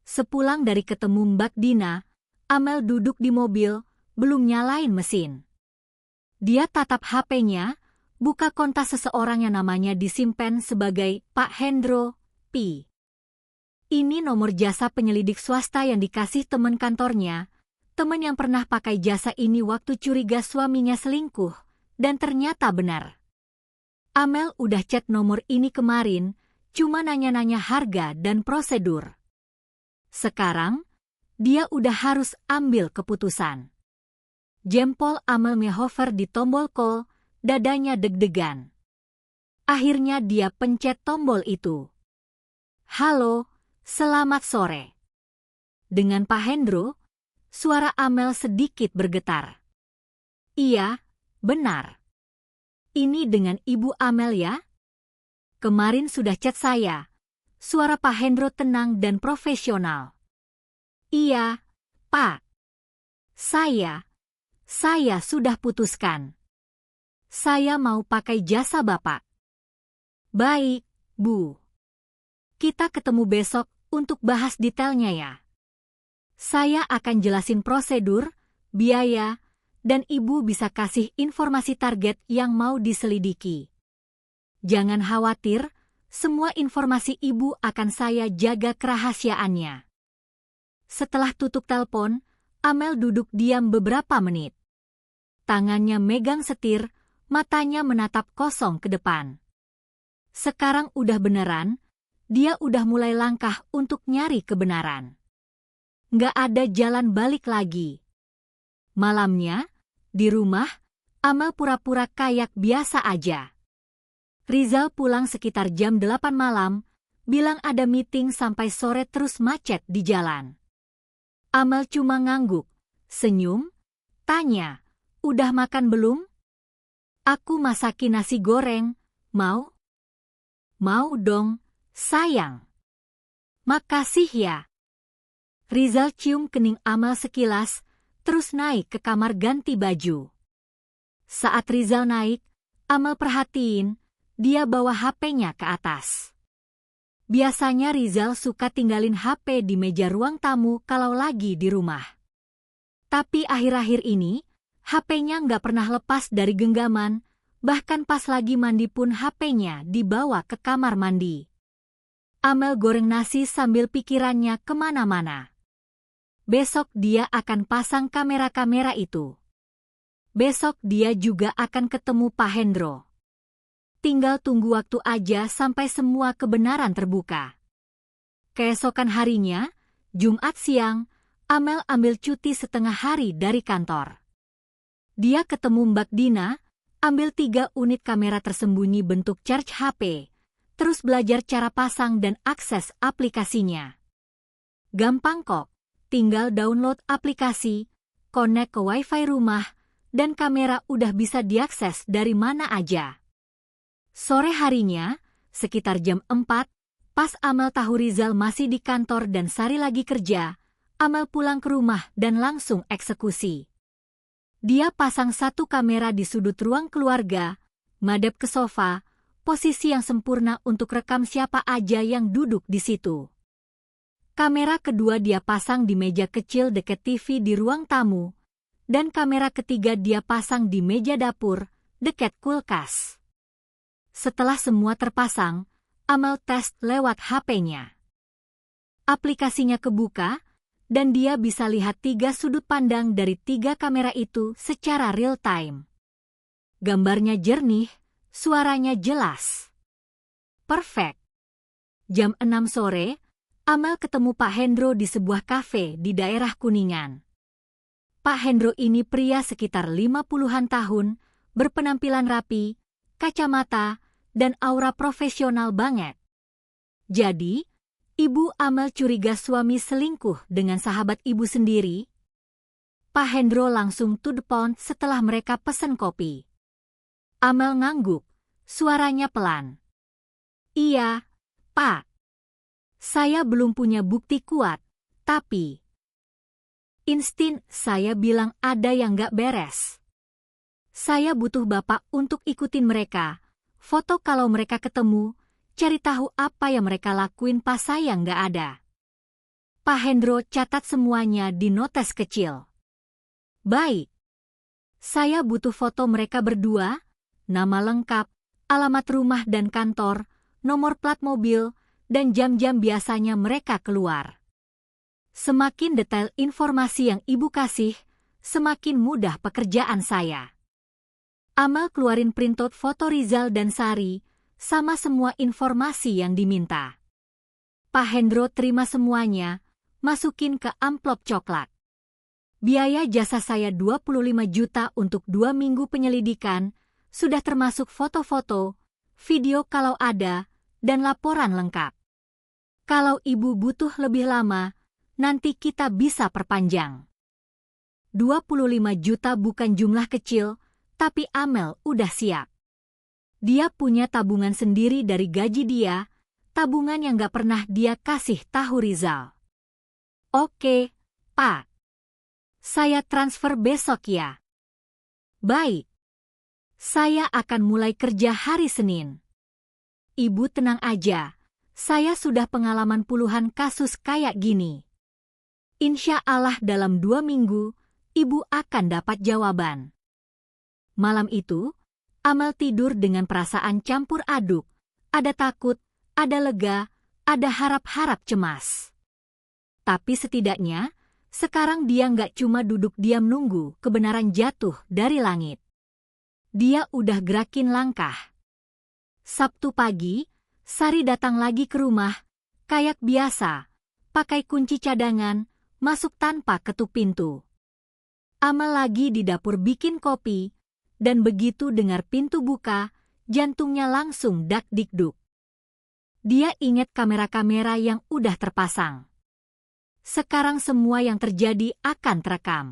Sepulang dari ketemu Mbak Dina, Amel duduk di mobil, belum nyalain mesin. Dia tatap HP-nya, buka kontak seseorang yang namanya disimpan sebagai Pak Hendro, P. Ini nomor jasa penyelidik swasta yang dikasih teman kantornya, teman yang pernah pakai jasa ini waktu curiga suaminya selingkuh. Dan ternyata benar. Amel udah chat nomor ini kemarin, cuma nanya-nanya harga dan prosedur. Sekarang, dia udah harus ambil keputusan. Jempol Amel ngehover di tombol call, dadanya deg-degan. Akhirnya dia pencet tombol itu. Halo, selamat sore. Dengan Pak Hendro, suara Amel sedikit bergetar. Iya, benar. Ini dengan Ibu Amel ya? Kemarin sudah chat saya. Suara Pak Hendro tenang dan profesional. Iya, Pak. Saya sudah putuskan. Saya mau pakai jasa Bapak. Baik, Bu. Kita ketemu besok untuk bahas detailnya ya. Saya akan jelasin prosedur, biaya, dan Ibu bisa kasih informasi target yang mau diselidiki. Jangan khawatir, semua informasi Ibu akan saya jaga kerahasiaannya. Setelah tutup telepon, Amel duduk diam beberapa menit. Tangannya megang setir, matanya menatap kosong ke depan. Sekarang udah beneran, dia udah mulai langkah untuk nyari kebenaran. Nggak ada jalan balik lagi. Malamnya, di rumah, Amel pura-pura kayak biasa aja. Rizal pulang sekitar jam 8 malam, bilang ada meeting sampai sore terus macet di jalan. Amel cuma ngangguk, senyum, tanya, udah makan belum? Aku masakin nasi goreng, mau? Mau dong, sayang. Makasih ya. Rizal cium kening Amel sekilas, terus naik ke kamar ganti baju. Saat Rizal naik, Amel perhatiin, dia bawa HP-nya ke atas. Biasanya Rizal suka tinggalin HP di meja ruang tamu kalau lagi di rumah. Tapi akhir-akhir ini, HP-nya nggak pernah lepas dari genggaman, bahkan pas lagi mandi pun HP-nya dibawa ke kamar mandi. Amel goreng nasi sambil pikirannya kemana-mana. Besok dia akan pasang kamera-kamera itu. Besok dia juga akan ketemu Pak Hendro. Tinggal tunggu waktu aja sampai semua kebenaran terbuka. Keesokan harinya, Jumat siang, Amel ambil cuti setengah hari dari kantor. Dia ketemu Mbak Dina, ambil 3 unit kamera tersembunyi bentuk charge HP, terus belajar cara pasang dan akses aplikasinya. Gampang kok. Tinggal download aplikasi, connect ke wifi rumah, dan kamera udah bisa diakses dari mana aja. Sore harinya, sekitar jam 4, pas Amel tahu Rizal masih di kantor dan Sari lagi kerja, Amel pulang ke rumah dan langsung eksekusi. Dia pasang 1 kamera di sudut ruang keluarga, madep ke sofa, posisi yang sempurna untuk rekam siapa aja yang duduk di situ. Kamera kedua dia pasang di meja kecil dekat TV di ruang tamu, dan kamera ketiga dia pasang di meja dapur, dekat kulkas. Setelah semua terpasang, Amel tes lewat HP-nya. Aplikasinya kebuka, dan dia bisa lihat 3 sudut pandang dari 3 kamera itu secara real time. Gambarnya jernih, suaranya jelas. Perfect. Jam 6 sore, Amel ketemu Pak Hendro di sebuah kafe di daerah Kuningan. Pak Hendro ini pria sekitar 50-an tahun, berpenampilan rapi, kacamata, dan aura profesional banget. Jadi, Ibu Amel curiga suami selingkuh dengan sahabat ibu sendiri. Pak Hendro langsung to the point setelah mereka pesen kopi. Amel ngangguk, suaranya pelan. Iya, Pak. Saya belum punya bukti kuat, tapi insting saya bilang ada yang gak beres. Saya butuh Bapak untuk ikutin mereka, foto kalau mereka ketemu, cari tahu apa yang mereka lakuin pas saya nggak ada. Pak Hendro catat semuanya di notes kecil. Baik. Saya butuh foto mereka berdua, nama lengkap, alamat rumah dan kantor, nomor plat mobil, dan jam-jam biasanya mereka keluar. Semakin detail informasi yang Ibu kasih, semakin mudah pekerjaan saya. Amel keluarin printout foto Rizal dan Sari, sama semua informasi yang diminta. Pak Hendro terima semuanya, masukin ke amplop coklat. Biaya jasa saya 25 juta untuk 2 minggu penyelidikan, sudah termasuk foto-foto, video kalau ada, dan laporan lengkap. Kalau Ibu butuh lebih lama, nanti kita bisa perpanjang. 25 juta bukan jumlah kecil, tapi Amel udah siap. Dia punya tabungan sendiri dari gaji dia, tabungan yang gak pernah dia kasih tahu Rizal. Oke, Pak. Saya transfer besok ya. Baik. Saya akan mulai kerja hari Senin. Ibu tenang aja, saya sudah pengalaman puluhan kasus kayak gini. Insya Allah dalam 2 minggu, Ibu akan dapat jawaban. Malam itu, Amel tidur dengan perasaan campur aduk, ada takut, ada lega, ada harap-harap cemas. Tapi setidaknya, sekarang dia nggak cuma duduk diam nunggu kebenaran jatuh dari langit. Dia udah gerakin langkah. Sabtu pagi, Sari datang lagi ke rumah, kayak biasa, pakai kunci cadangan, masuk tanpa ketuk pintu. Amel lagi di dapur bikin kopi, dan begitu dengar pintu buka, jantungnya langsung dak-dikduk. Dia ingat kamera-kamera yang udah terpasang. Sekarang semua yang terjadi akan terekam.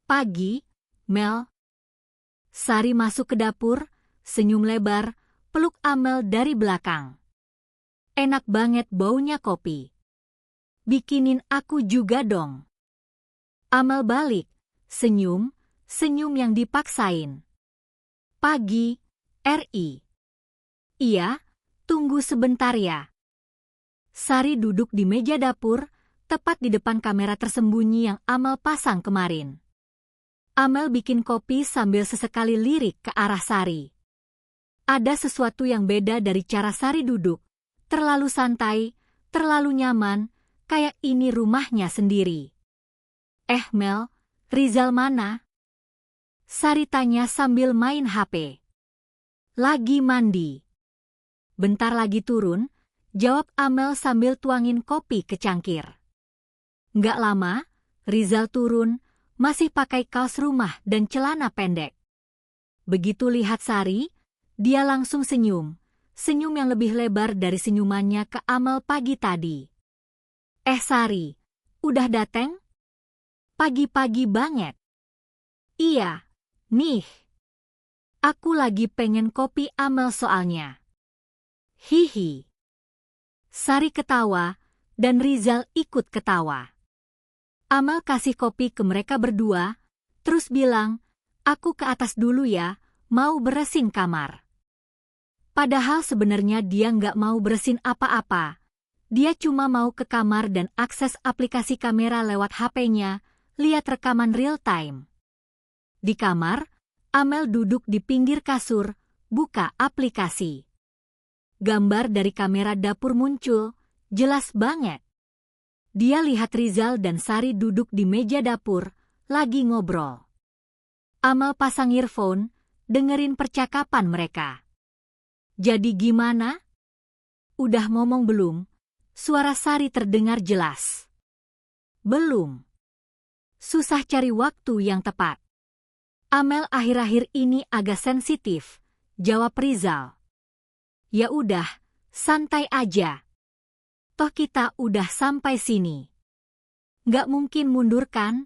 Pagi, Mel. Sari masuk ke dapur, senyum lebar, peluk Amel dari belakang. Enak banget baunya kopi. Bikinin aku juga dong. Amel balik, senyum yang dipaksain. Pagi, RI. Iya, tunggu sebentar ya. Sari duduk di meja dapur, tepat di depan kamera tersembunyi yang Amel pasang kemarin. Amel bikin kopi sambil sesekali lirik ke arah Sari. Ada sesuatu yang beda dari cara Sari duduk, terlalu santai, terlalu nyaman, kayak ini rumahnya sendiri. Mel, Rizal mana? Sari tanya sambil main HP. Lagi mandi. Bentar lagi turun, jawab Amel sambil tuangin kopi ke cangkir. Nggak lama, Rizal turun, masih pakai kaos rumah dan celana pendek. Begitu lihat Sari, dia langsung senyum yang lebih lebar dari senyumannya ke Amel pagi tadi. Sari, udah dateng? Pagi-pagi banget. Iya. Nih, aku lagi pengen kopi Amel soalnya. Hihi. Sari ketawa, dan Rizal ikut ketawa. Amel kasih kopi ke mereka berdua, terus bilang, aku ke atas dulu ya, mau beresin kamar. Padahal sebenarnya dia nggak mau bersin apa-apa. Dia cuma mau ke kamar dan akses aplikasi kamera lewat HP-nya, lihat rekaman real time. Di kamar, Amel duduk di pinggir kasur, buka aplikasi. Gambar dari kamera dapur muncul, jelas banget. Dia lihat Rizal dan Sari duduk di meja dapur, lagi ngobrol. Amel pasang earphone, dengerin percakapan mereka. Jadi gimana? Udah ngomong belum? Suara Sari terdengar jelas. Belum. Susah cari waktu yang tepat. Amel akhir-akhir ini agak sensitif, jawab Rizal. Ya udah, santai aja. Toh kita udah sampai sini. Nggak mungkin mundur kan?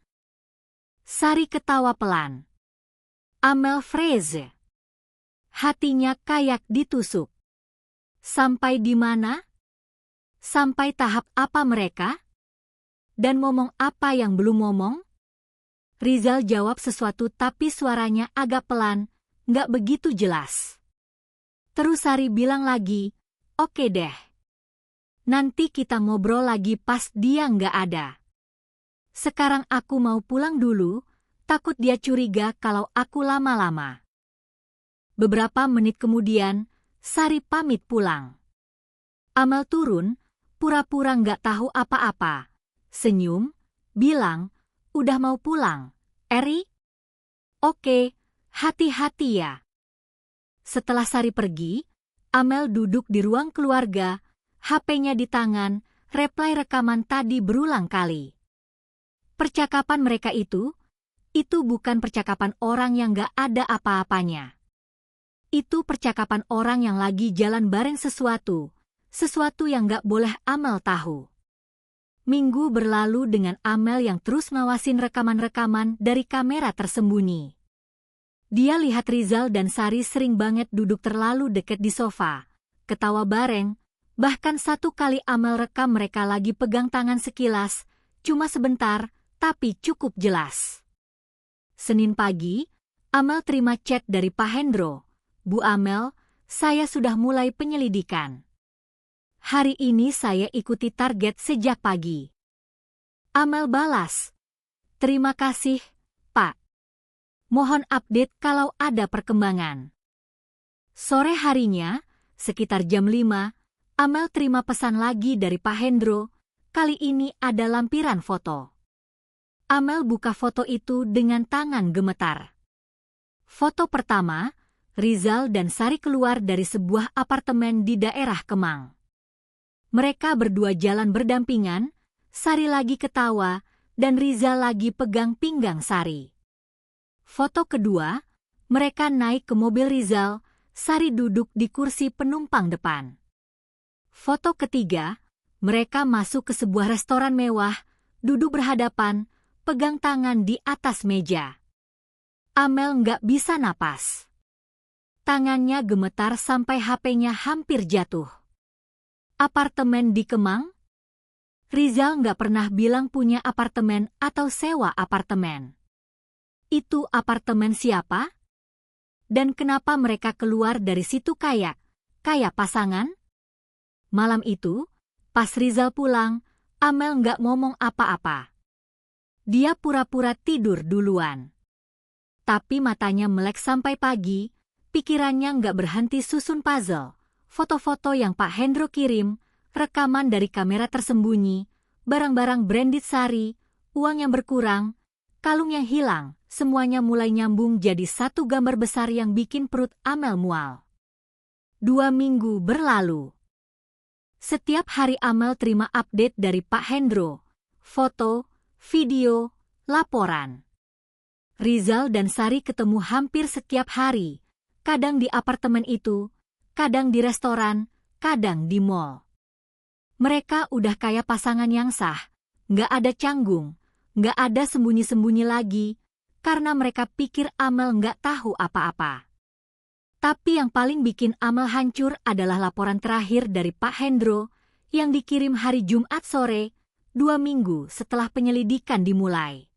Sari ketawa pelan. Amel freeze. Hatinya kayak ditusuk. Sampai di mana? Sampai tahap apa mereka? Dan ngomong apa yang belum ngomong? Rizal jawab sesuatu tapi suaranya agak pelan, nggak begitu jelas. Terus Sari bilang lagi, oke deh. Nanti kita ngobrol lagi pas dia nggak ada. Sekarang aku mau pulang dulu, takut dia curiga kalau aku lama-lama. Beberapa menit kemudian, Sari pamit pulang. Amel turun, pura-pura nggak tahu apa-apa. Senyum, bilang, udah mau pulang, Eri? Oke, hati-hati ya. Setelah Sari pergi, Amel duduk di ruang keluarga, HP-nya di tangan, reply rekaman tadi berulang kali. Percakapan mereka itu bukan percakapan orang yang gak ada apa-apanya. Itu percakapan orang yang lagi jalan bareng sesuatu yang gak boleh Amel tahu. Minggu berlalu dengan Amel yang terus ngawasin rekaman-rekaman dari kamera tersembunyi. Dia lihat Rizal dan Sari sering banget duduk terlalu dekat di sofa, ketawa bareng. Bahkan satu kali Amel rekam mereka lagi pegang tangan sekilas, cuma sebentar, tapi cukup jelas. Senin pagi, Amel terima chat dari Pak Hendro. Bu Amel, saya sudah mulai penyelidikan. Hari ini saya ikuti target sejak pagi. Amel balas, terima kasih, Pak. Mohon update kalau ada perkembangan. Sore harinya, sekitar jam 5, Amel terima pesan lagi dari Pak Hendro, kali ini ada lampiran foto. Amel buka foto itu dengan tangan gemetar. Foto pertama, Rizal dan Sari keluar dari sebuah apartemen di daerah Kemang. Mereka berdua jalan berdampingan, Sari lagi ketawa, dan Rizal lagi pegang pinggang Sari. Foto kedua, mereka naik ke mobil Rizal, Sari duduk di kursi penumpang depan. Foto ketiga, mereka masuk ke sebuah restoran mewah, duduk berhadapan, pegang tangan di atas meja. Amel nggak bisa napas. Tangannya gemetar sampai HP-nya hampir jatuh. Apartemen di Kemang? Rizal nggak pernah bilang punya apartemen atau sewa apartemen. Itu apartemen siapa? Dan kenapa mereka keluar dari situ kayak pasangan? Malam itu, pas Rizal pulang, Amel nggak ngomong apa-apa. Dia pura-pura tidur duluan. Tapi matanya melek sampai pagi, pikirannya nggak berhenti susun puzzle, foto-foto yang Pak Hendro kirim, rekaman dari kamera tersembunyi, barang-barang branded Sari, uang yang berkurang, kalung yang hilang, semuanya mulai nyambung jadi satu gambar besar yang bikin perut Amel mual. 2 minggu berlalu. Setiap hari Amel terima update dari Pak Hendro, foto, video, laporan. Rizal dan Sari ketemu hampir setiap hari, kadang di apartemen itu, kadang di restoran, kadang di mall. Mereka udah kayak pasangan yang sah, nggak ada canggung, nggak ada sembunyi-sembunyi lagi, karena mereka pikir Amel nggak tahu apa-apa. Tapi yang paling bikin Amel hancur adalah laporan terakhir dari Pak Hendro yang dikirim hari Jumat sore, 2 minggu setelah penyelidikan dimulai.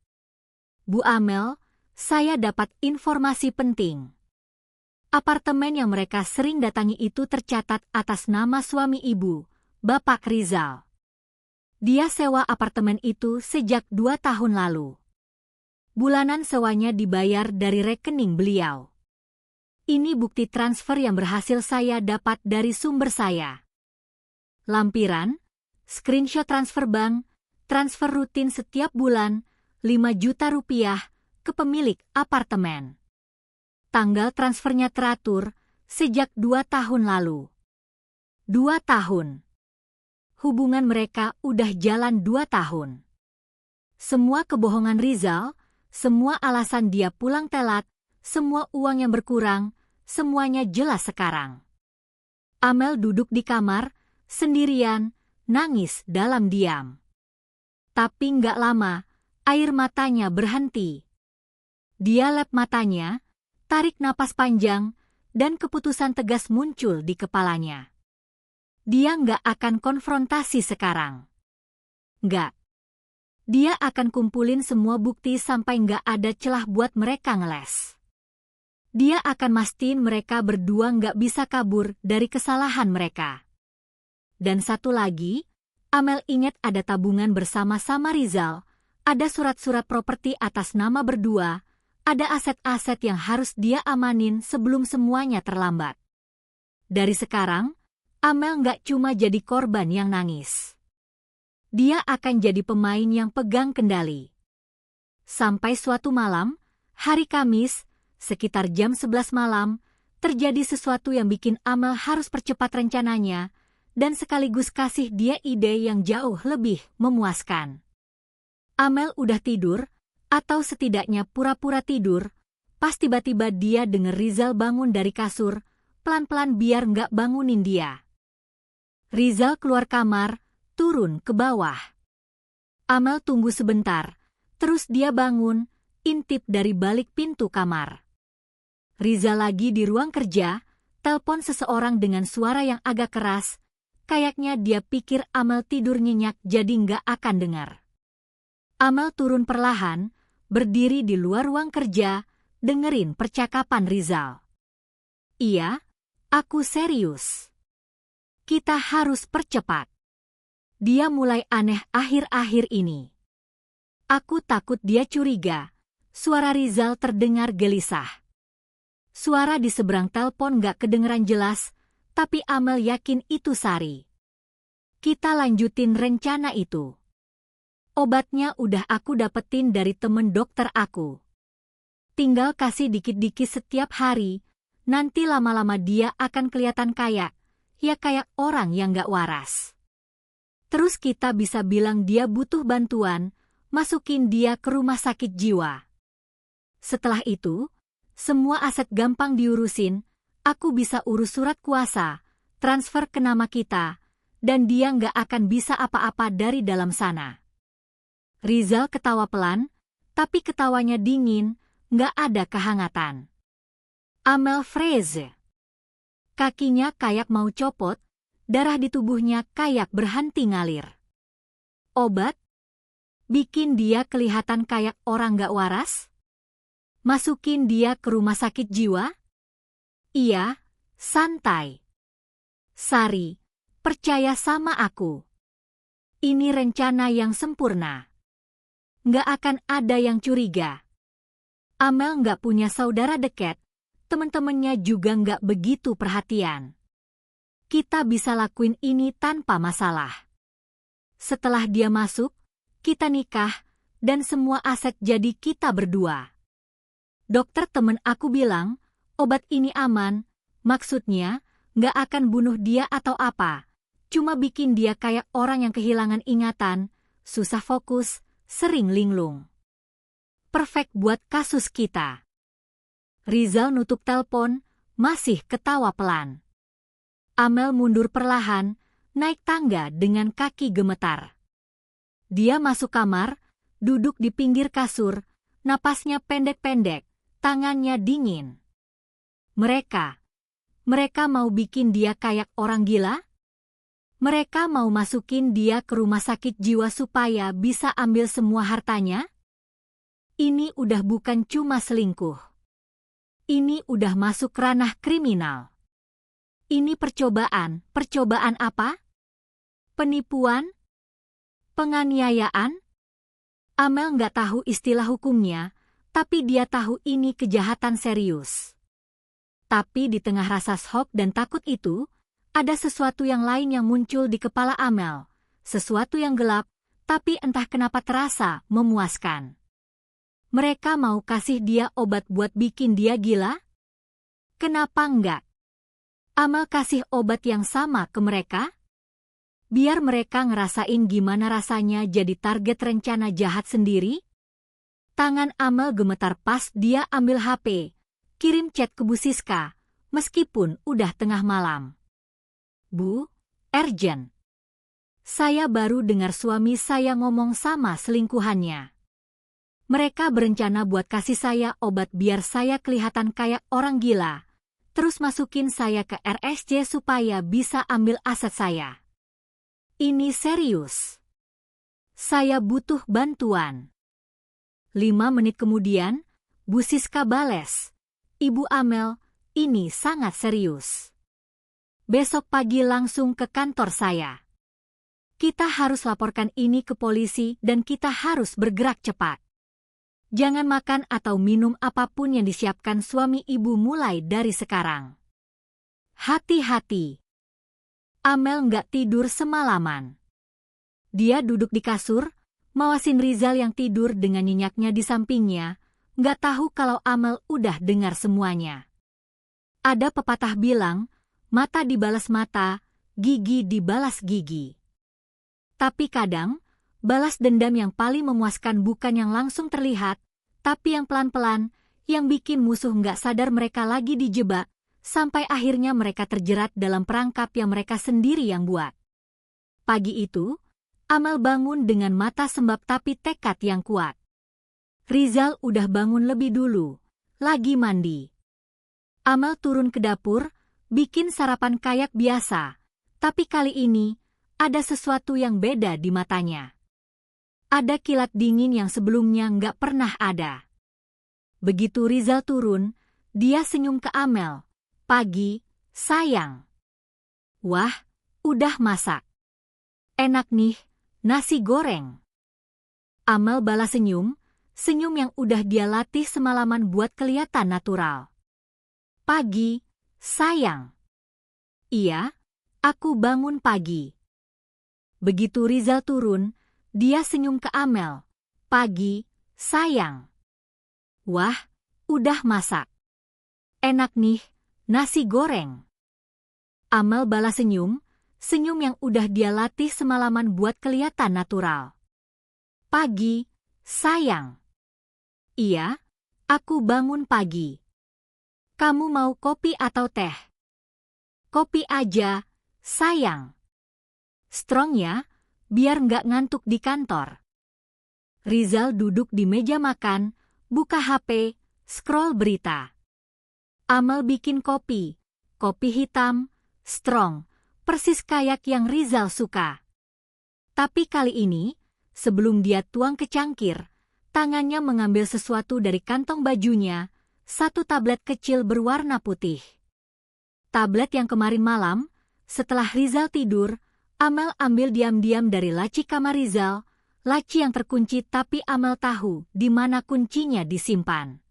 Bu Amel, saya dapat informasi penting. Apartemen yang mereka sering datangi itu tercatat atas nama suami ibu, Bapak Rizal. Dia sewa apartemen itu sejak 2 tahun lalu. Bulanan sewanya dibayar dari rekening beliau. Ini bukti transfer yang berhasil saya dapat dari sumber saya. Lampiran, screenshot transfer bank, transfer rutin setiap bulan, 5 juta rupiah ke pemilik apartemen. Tanggal transfernya teratur sejak 2 tahun lalu. 2 tahun. Hubungan mereka udah jalan 2 tahun. Semua kebohongan Rizal, semua alasan dia pulang telat, semua uang yang berkurang, semuanya jelas sekarang. Amel duduk di kamar, sendirian, nangis dalam diam. Tapi nggak lama, air matanya berhenti. Dia lep matanya, tarik napas panjang, dan keputusan tegas muncul di kepalanya. Dia nggak akan konfrontasi sekarang. Nggak. Dia akan kumpulin semua bukti sampai nggak ada celah buat mereka ngeles. Dia akan mastiin mereka berdua nggak bisa kabur dari kesalahan mereka. Dan satu lagi, Amel ingat ada tabungan bersama-sama Rizal, ada surat-surat properti atas nama berdua, ada aset-aset yang harus dia amanin sebelum semuanya terlambat. Dari sekarang, Amel nggak cuma jadi korban yang nangis. Dia akan jadi pemain yang pegang kendali. Sampai suatu malam, hari Kamis, sekitar jam 11 malam, terjadi sesuatu yang bikin Amel harus percepat rencananya, dan sekaligus kasih dia ide yang jauh lebih memuaskan. Amel udah tidur, atau setidaknya pura-pura tidur, pas tiba-tiba dia denger Rizal bangun dari kasur, pelan-pelan biar nggak bangunin dia. Rizal keluar kamar, turun ke bawah. Amel tunggu sebentar, terus dia bangun, intip dari balik pintu kamar. Rizal lagi di ruang kerja, telepon seseorang dengan suara yang agak keras, kayaknya dia pikir Amel tidur nyenyak jadi nggak akan dengar. Amel turun perlahan, berdiri di luar ruang kerja, dengerin percakapan Rizal. Iya, aku serius. Kita harus percepat. Dia mulai aneh akhir-akhir ini. Aku takut dia curiga. Suara Rizal terdengar gelisah. Suara di seberang telepon gak kedengeran jelas, tapi Amel yakin itu Sari. Kita lanjutin rencana itu. Obatnya udah aku dapetin dari temen dokter aku. Tinggal kasih dikit-dikit setiap hari, nanti lama-lama dia akan kelihatan kayak orang yang gak waras. Terus kita bisa bilang dia butuh bantuan, masukin dia ke rumah sakit jiwa. Setelah itu, semua aset gampang diurusin, aku bisa urus surat kuasa, transfer ke nama kita, dan dia nggak akan bisa apa-apa dari dalam sana. Rizal ketawa pelan, tapi ketawanya dingin, nggak ada kehangatan. Amel freeze. Kakinya kayak mau copot, darah di tubuhnya kayak berhenti ngalir. Obat? Bikin dia kelihatan kayak orang nggak waras? Masukin dia ke rumah sakit jiwa? Iya, santai. Sari, percaya sama aku. Ini rencana yang sempurna. Nggak akan ada yang curiga. Amel nggak punya saudara dekat, teman-temannya juga nggak begitu perhatian. Kita bisa lakuin ini tanpa masalah. Setelah dia masuk, kita nikah, dan semua aset jadi kita berdua. Dokter temen aku bilang, obat ini aman, maksudnya nggak akan bunuh dia atau apa, cuma bikin dia kayak orang yang kehilangan ingatan, susah fokus, sering linglung. Perfect buat kasus kita. Rizal nutup telepon, masih ketawa pelan. Amel mundur perlahan, naik tangga dengan kaki gemetar. Dia masuk kamar, duduk di pinggir kasur, napasnya pendek-pendek, tangannya dingin. Mereka mau bikin dia kayak orang gila? Mereka mau masukin dia ke rumah sakit jiwa supaya bisa ambil semua hartanya? Ini udah bukan cuma selingkuh. Ini udah masuk ranah kriminal. Ini percobaan apa? Penipuan? Penganiayaan? Amel nggak tahu istilah hukumnya, tapi dia tahu ini kejahatan serius. Tapi di tengah rasa shock dan takut itu, ada sesuatu yang lain yang muncul di kepala Amel. Sesuatu yang gelap, tapi entah kenapa terasa memuaskan. Mereka mau kasih dia obat buat bikin dia gila? Kenapa enggak? Amel kasih obat yang sama ke mereka? Biar mereka ngerasain gimana rasanya jadi target rencana jahat sendiri? Tangan Amel gemetar pas dia ambil HP, kirim chat ke Bu Siska, meskipun udah tengah malam. Bu, urgent. Saya baru dengar suami saya ngomong sama selingkuhannya. Mereka berencana buat kasih saya obat biar saya kelihatan kayak orang gila, terus masukin saya ke RSJ supaya bisa ambil aset saya. Ini serius. Saya butuh bantuan. 5 menit kemudian, Bu Siska bales. Ibu Amel, ini sangat serius. Besok pagi langsung ke kantor saya. Kita harus laporkan ini ke polisi dan kita harus bergerak cepat. Jangan makan atau minum apapun yang disiapkan suami ibu mulai dari sekarang. Hati-hati. Amel nggak tidur semalaman. Dia duduk di kasur, mawasin Rizal yang tidur dengan nyenyaknya di sampingnya, nggak tahu kalau Amel udah dengar semuanya. Ada pepatah bilang, mata dibalas mata, gigi dibalas gigi. Tapi kadang, balas dendam yang paling memuaskan bukan yang langsung terlihat, tapi yang pelan-pelan, yang bikin musuh nggak sadar mereka lagi dijebak, sampai akhirnya mereka terjerat dalam perangkap yang mereka sendiri yang buat. Pagi itu, Amel bangun dengan mata sembab tapi tekad yang kuat. Rizal udah bangun lebih dulu, lagi mandi. Amel turun ke dapur, bikin sarapan kayak biasa, tapi kali ini, ada sesuatu yang beda di matanya. Ada kilat dingin yang sebelumnya nggak pernah ada. Begitu Rizal turun, dia senyum ke Amel. Pagi, sayang. Wah, udah masak. Enak nih, nasi goreng. Amel balas senyum, senyum yang udah dia latih semalaman buat kelihatan natural. Pagi, sayang. Iya, aku bangun pagi. Begitu Rizal turun, dia senyum ke Amel. Pagi, sayang. Wah, udah masak. Enak nih, nasi goreng. Amel balas senyum, senyum yang udah dia latih semalaman buat kelihatan natural. Pagi, sayang. Iya, aku bangun pagi. Kamu mau kopi atau teh? Kopi aja, sayang. Strong ya, biar nggak ngantuk di kantor. Rizal duduk di meja makan, buka HP, scroll berita. Amel bikin kopi hitam, strong, persis kayak yang Rizal suka. Tapi kali ini, sebelum dia tuang ke cangkir, tangannya mengambil sesuatu dari kantong bajunya, satu tablet kecil berwarna putih. Tablet yang kemarin malam, setelah Rizal tidur, Amel ambil diam-diam dari laci kamar Rizal, laci yang terkunci tapi Amel tahu di mana kuncinya disimpan.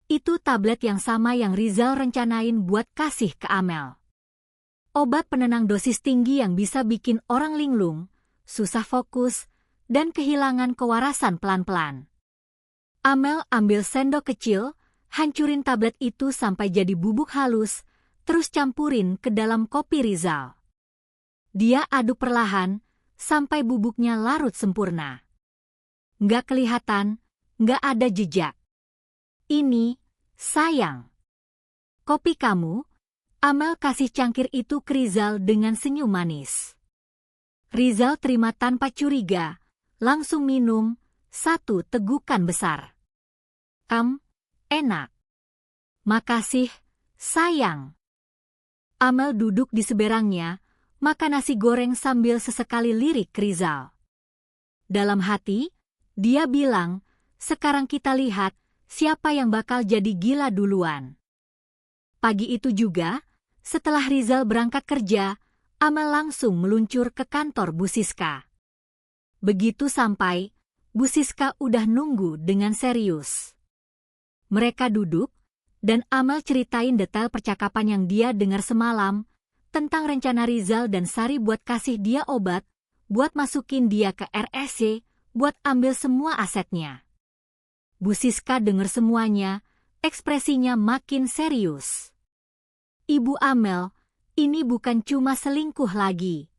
Itu tablet yang sama yang Rizal rencanain buat kasih ke Amel. Obat penenang dosis tinggi yang bisa bikin orang linglung, susah fokus, dan kehilangan kewarasan pelan-pelan. Amel ambil sendok kecil, hancurin tablet itu sampai jadi bubuk halus, terus campurin ke dalam kopi Rizal. Dia aduk perlahan, sampai bubuknya larut sempurna. Nggak kelihatan, nggak ada jejak. Ini, sayang. Kopi kamu. Amel kasih cangkir itu ke Rizal dengan senyum manis. Rizal terima tanpa curiga, langsung minum, satu tegukan besar. Enak. Makasih, sayang. Amel duduk di seberangnya, makan nasi goreng sambil sesekali lirik ke Rizal. Dalam hati, dia bilang, sekarang kita lihat, siapa yang bakal jadi gila duluan. Pagi itu juga, setelah Rizal berangkat kerja, Amel langsung meluncur ke kantor Bu Siska. Begitu sampai, Bu Siska udah nunggu dengan serius. Mereka duduk, dan Amel ceritain detail percakapan yang dia dengar semalam tentang rencana Rizal dan Sari buat kasih dia obat, buat masukin dia ke RSC, buat ambil semua asetnya. Bu Siska dengar semuanya, ekspresinya makin serius. Ibu Amel, ini bukan cuma selingkuh lagi.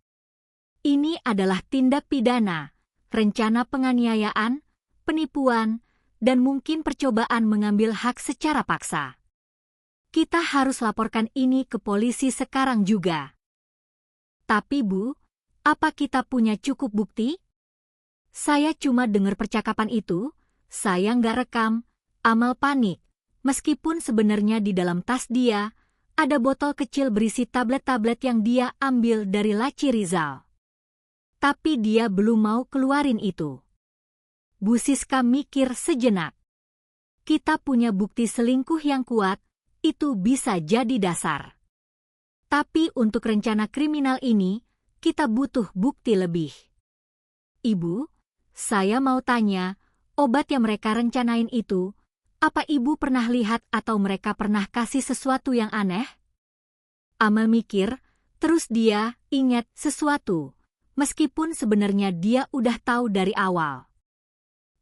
Ini adalah tindak pidana, rencana penganiayaan, penipuan, dan mungkin percobaan mengambil hak secara paksa. Kita harus laporkan ini ke polisi sekarang juga. Tapi Bu, apa kita punya cukup bukti? Saya cuma dengar percakapan itu, saya nggak rekam. Amel panik, meskipun sebenarnya di dalam tas dia ada botol kecil berisi tablet-tablet yang dia ambil dari laci Rizal. Tapi dia belum mau keluarin itu. Bu Siska mikir sejenak. Kita punya bukti selingkuh yang kuat, itu bisa jadi dasar. Tapi untuk rencana kriminal ini, kita butuh bukti lebih. Ibu, saya mau tanya, obat yang mereka rencanain itu, apa Ibu pernah lihat atau mereka pernah kasih sesuatu yang aneh? Amel mikir, terus dia ingat sesuatu, meskipun sebenarnya dia udah tahu dari awal.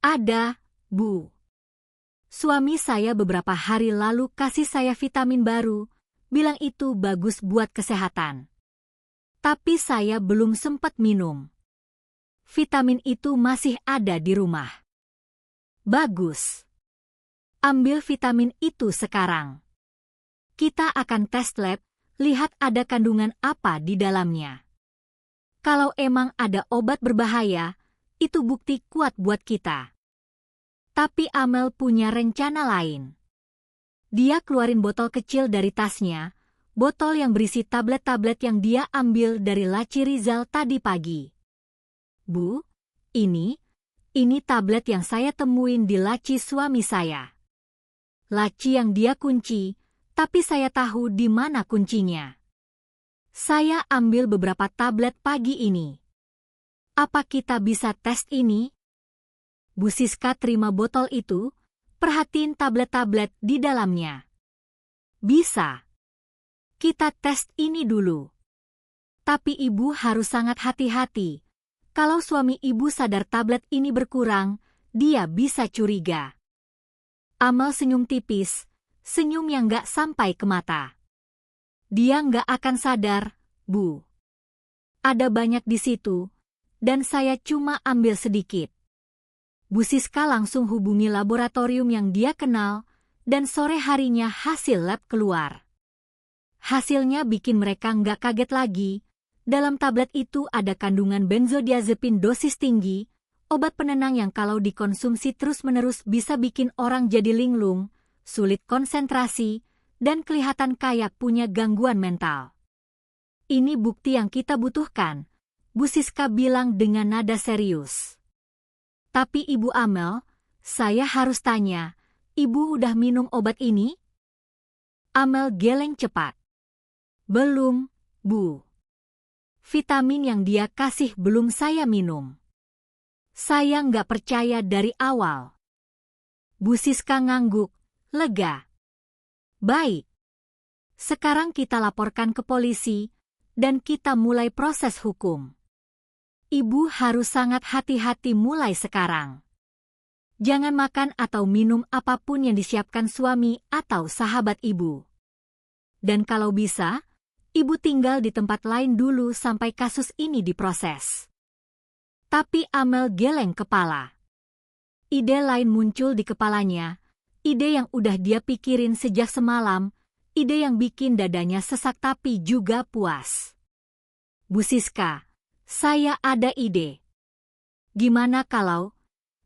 Ada, Bu. Suami saya beberapa hari lalu kasih saya vitamin baru, bilang itu bagus buat kesehatan. Tapi saya belum sempat minum. Vitamin itu masih ada di rumah. Bagus. Ambil vitamin itu sekarang. Kita akan tes lab, lihat ada kandungan apa di dalamnya. Kalau emang ada obat berbahaya, itu bukti kuat buat kita. Tapi Amel punya rencana lain. Dia keluarin botol kecil dari tasnya, botol yang berisi tablet-tablet yang dia ambil dari laci Rizal tadi pagi. Bu, ini tablet yang saya temuin di laci suami saya. Laci yang dia kunci, tapi saya tahu di mana kuncinya. Saya ambil beberapa tablet pagi ini. Apa kita bisa tes ini? Bu Siska terima botol itu, perhatiin tablet-tablet di dalamnya. Bisa. Kita tes ini dulu. Tapi Ibu harus sangat hati-hati. Kalau suami Ibu sadar tablet ini berkurang, dia bisa curiga. Amel senyum tipis, senyum yang gak sampai ke mata. Dia gak akan sadar, Bu. Ada banyak di situ, dan saya cuma ambil sedikit. Bu Siska langsung hubungi laboratorium yang dia kenal, dan sore harinya hasil lab keluar. Hasilnya bikin mereka nggak kaget lagi. Dalam tablet itu ada kandungan benzodiazepin dosis tinggi, obat penenang yang kalau dikonsumsi terus-menerus bisa bikin orang jadi linglung, sulit konsentrasi, dan kelihatan kayak punya gangguan mental. Ini bukti yang kita butuhkan, Bu Siska bilang dengan nada serius. Tapi Ibu Amel, saya harus tanya, Ibu udah minum obat ini? Amel geleng cepat. Belum, Bu. Vitamin yang dia kasih belum saya minum. Saya nggak percaya dari awal. Bu Siska ngangguk, lega. Baik. Sekarang kita laporkan ke polisi, dan kita mulai proses hukum. Ibu harus sangat hati-hati mulai sekarang. Jangan makan atau minum apapun yang disiapkan suami atau sahabat Ibu. Dan kalau bisa, Ibu tinggal di tempat lain dulu sampai kasus ini diproses. Tapi Amel geleng kepala. Ide lain muncul di kepalanya, ide yang udah dia pikirin sejak semalam, ide yang bikin dadanya sesak tapi juga puas. Bu Siska, saya ada ide. Gimana kalau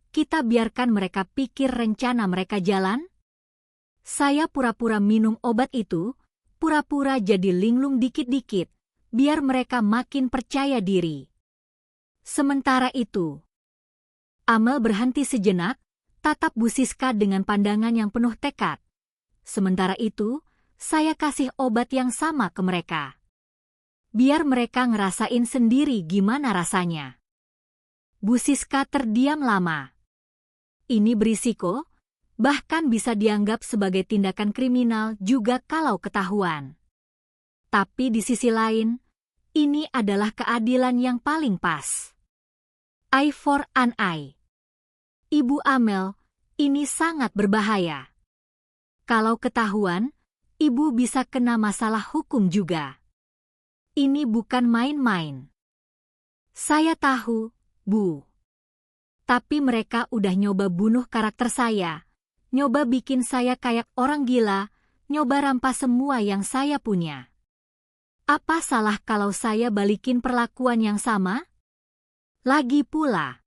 kita biarkan mereka pikir rencana mereka jalan? Saya pura-pura minum obat itu, pura-pura jadi linglung dikit-dikit, biar mereka makin percaya diri. Sementara itu, Amel berhenti sejenak, tatap Bu Siska dengan pandangan yang penuh tekad. Sementara itu, saya kasih obat yang sama ke mereka. Biar mereka ngerasain sendiri gimana rasanya. Bu Siska terdiam lama. Ini berisiko, bahkan bisa dianggap sebagai tindakan kriminal juga kalau ketahuan. Tapi di sisi lain, ini adalah keadilan yang paling pas. Eye for an eye. Ibu Amel, ini sangat berbahaya. Kalau ketahuan, ibu bisa kena masalah hukum juga. Ini bukan main-main. Saya tahu, Bu. Tapi mereka udah nyoba bunuh karakter saya, nyoba bikin saya kayak orang gila, nyoba rampas semua yang saya punya. Apa salah kalau saya balikin perlakuan yang sama? Lagi pula,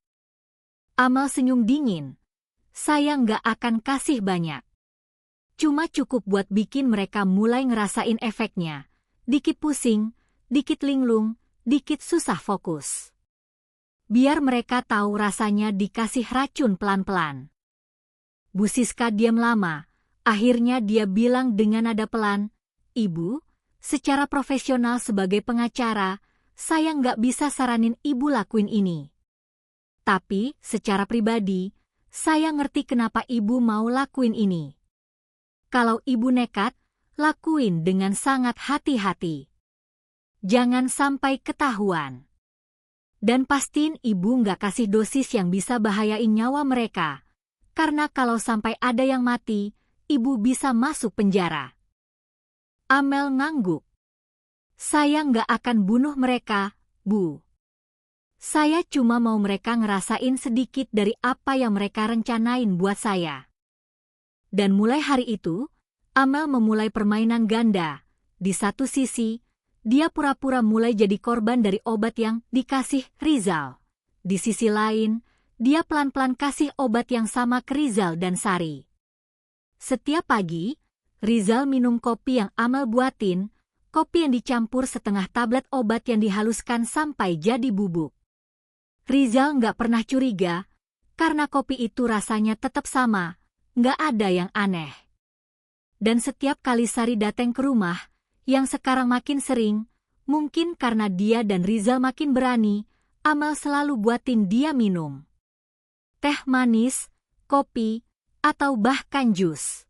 Amel senyum dingin. Saya nggak akan kasih banyak. Cuma cukup buat bikin mereka mulai ngerasain efeknya. Dikit pusing, dikit linglung, dikit susah fokus. Biar mereka tahu rasanya dikasih racun pelan-pelan. Bu Siska diam lama. Akhirnya dia bilang dengan nada pelan, "Ibu, secara profesional sebagai pengacara, saya nggak bisa saranin ibu lakuin ini. Tapi, secara pribadi, saya ngerti kenapa ibu mau lakuin ini. Kalau ibu nekat, lakuin dengan sangat hati-hati. Jangan sampai ketahuan. Dan pastiin ibu nggak kasih dosis yang bisa bahayain nyawa mereka. Karena kalau sampai ada yang mati, ibu bisa masuk penjara." Amel ngangguk. "Saya nggak akan bunuh mereka, Bu. Saya cuma mau mereka ngerasain sedikit dari apa yang mereka rencanain buat saya." Dan mulai hari itu, Amel memulai permainan ganda. Di satu sisi, dia pura-pura mulai jadi korban dari obat yang dikasih Rizal. Di sisi lain, dia pelan-pelan kasih obat yang sama ke Rizal dan Sari. Setiap pagi, Rizal minum kopi yang Amel buatin, kopi yang dicampur setengah tablet obat yang dihaluskan sampai jadi bubuk. Rizal nggak pernah curiga, karena kopi itu rasanya tetap sama, nggak ada yang aneh. Dan setiap kali Sari datang ke rumah, yang sekarang makin sering, mungkin karena dia dan Rizal makin berani, Amel selalu buatin dia minum. Teh manis, kopi, atau bahkan jus.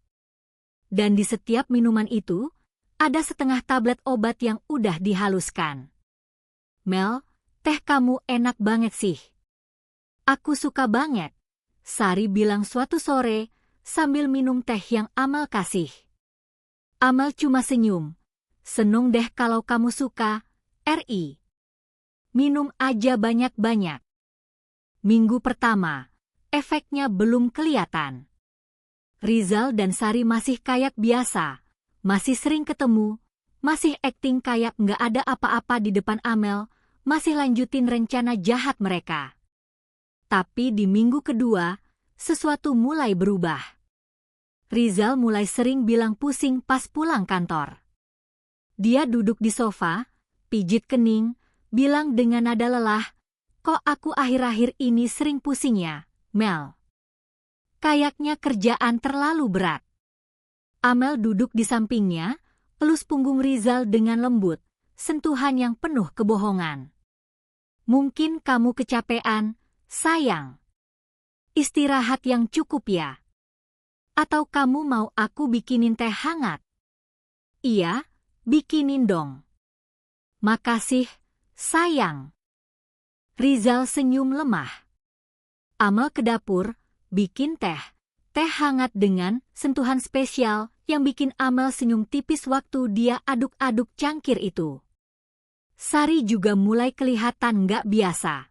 Dan di setiap minuman itu, ada setengah tablet obat yang udah dihaluskan. "Mel, teh kamu enak banget sih." "Aku suka banget," Sari bilang suatu sore, sambil minum teh yang Amel kasih. Amel cuma senyum. "Seneng deh kalau kamu suka, Ri. Minum aja banyak-banyak." Minggu pertama, efeknya belum kelihatan. Rizal dan Sari masih kayak biasa, masih sering ketemu, masih akting kayak nggak ada apa-apa di depan Amel, masih lanjutin rencana jahat mereka. Tapi di minggu kedua, sesuatu mulai berubah. Rizal mulai sering bilang pusing pas pulang kantor. Dia duduk di sofa, pijit kening, bilang dengan nada lelah, "Kok aku akhir-akhir ini sering pusing ya, Mel? Kayaknya kerjaan terlalu berat." Amel duduk di sampingnya, elus punggung Rizal dengan lembut, sentuhan yang penuh kebohongan. "Mungkin kamu kecapean, sayang. Istirahat yang cukup ya. Atau kamu mau aku bikinin teh hangat?" "Iya, bikinin dong." "Makasih, sayang." Rizal senyum lemah. Amel ke dapur, bikin teh. Teh hangat dengan sentuhan spesial yang bikin Amel senyum tipis waktu dia aduk-aduk cangkir itu. Sari juga mulai kelihatan nggak biasa.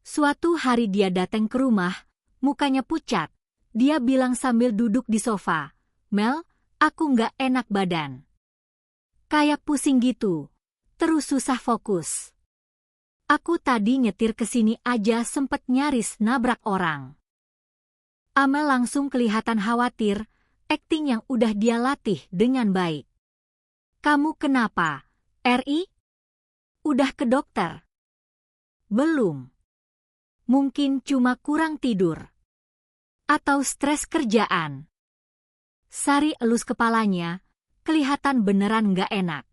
Suatu hari dia datang ke rumah, mukanya pucat. Dia bilang sambil duduk di sofa, "Mel, aku nggak enak badan. Kayak pusing gitu, terus susah fokus. Aku tadi nyetir ke sini aja sempet nyaris nabrak orang." Amel langsung kelihatan khawatir, akting yang udah dia latih dengan baik. "Kamu kenapa, Ri? Udah ke dokter?" "Belum. Mungkin cuma kurang tidur." Atau stres kerjaan? Sari elus kepalanya, kelihatan beneran nggak enak.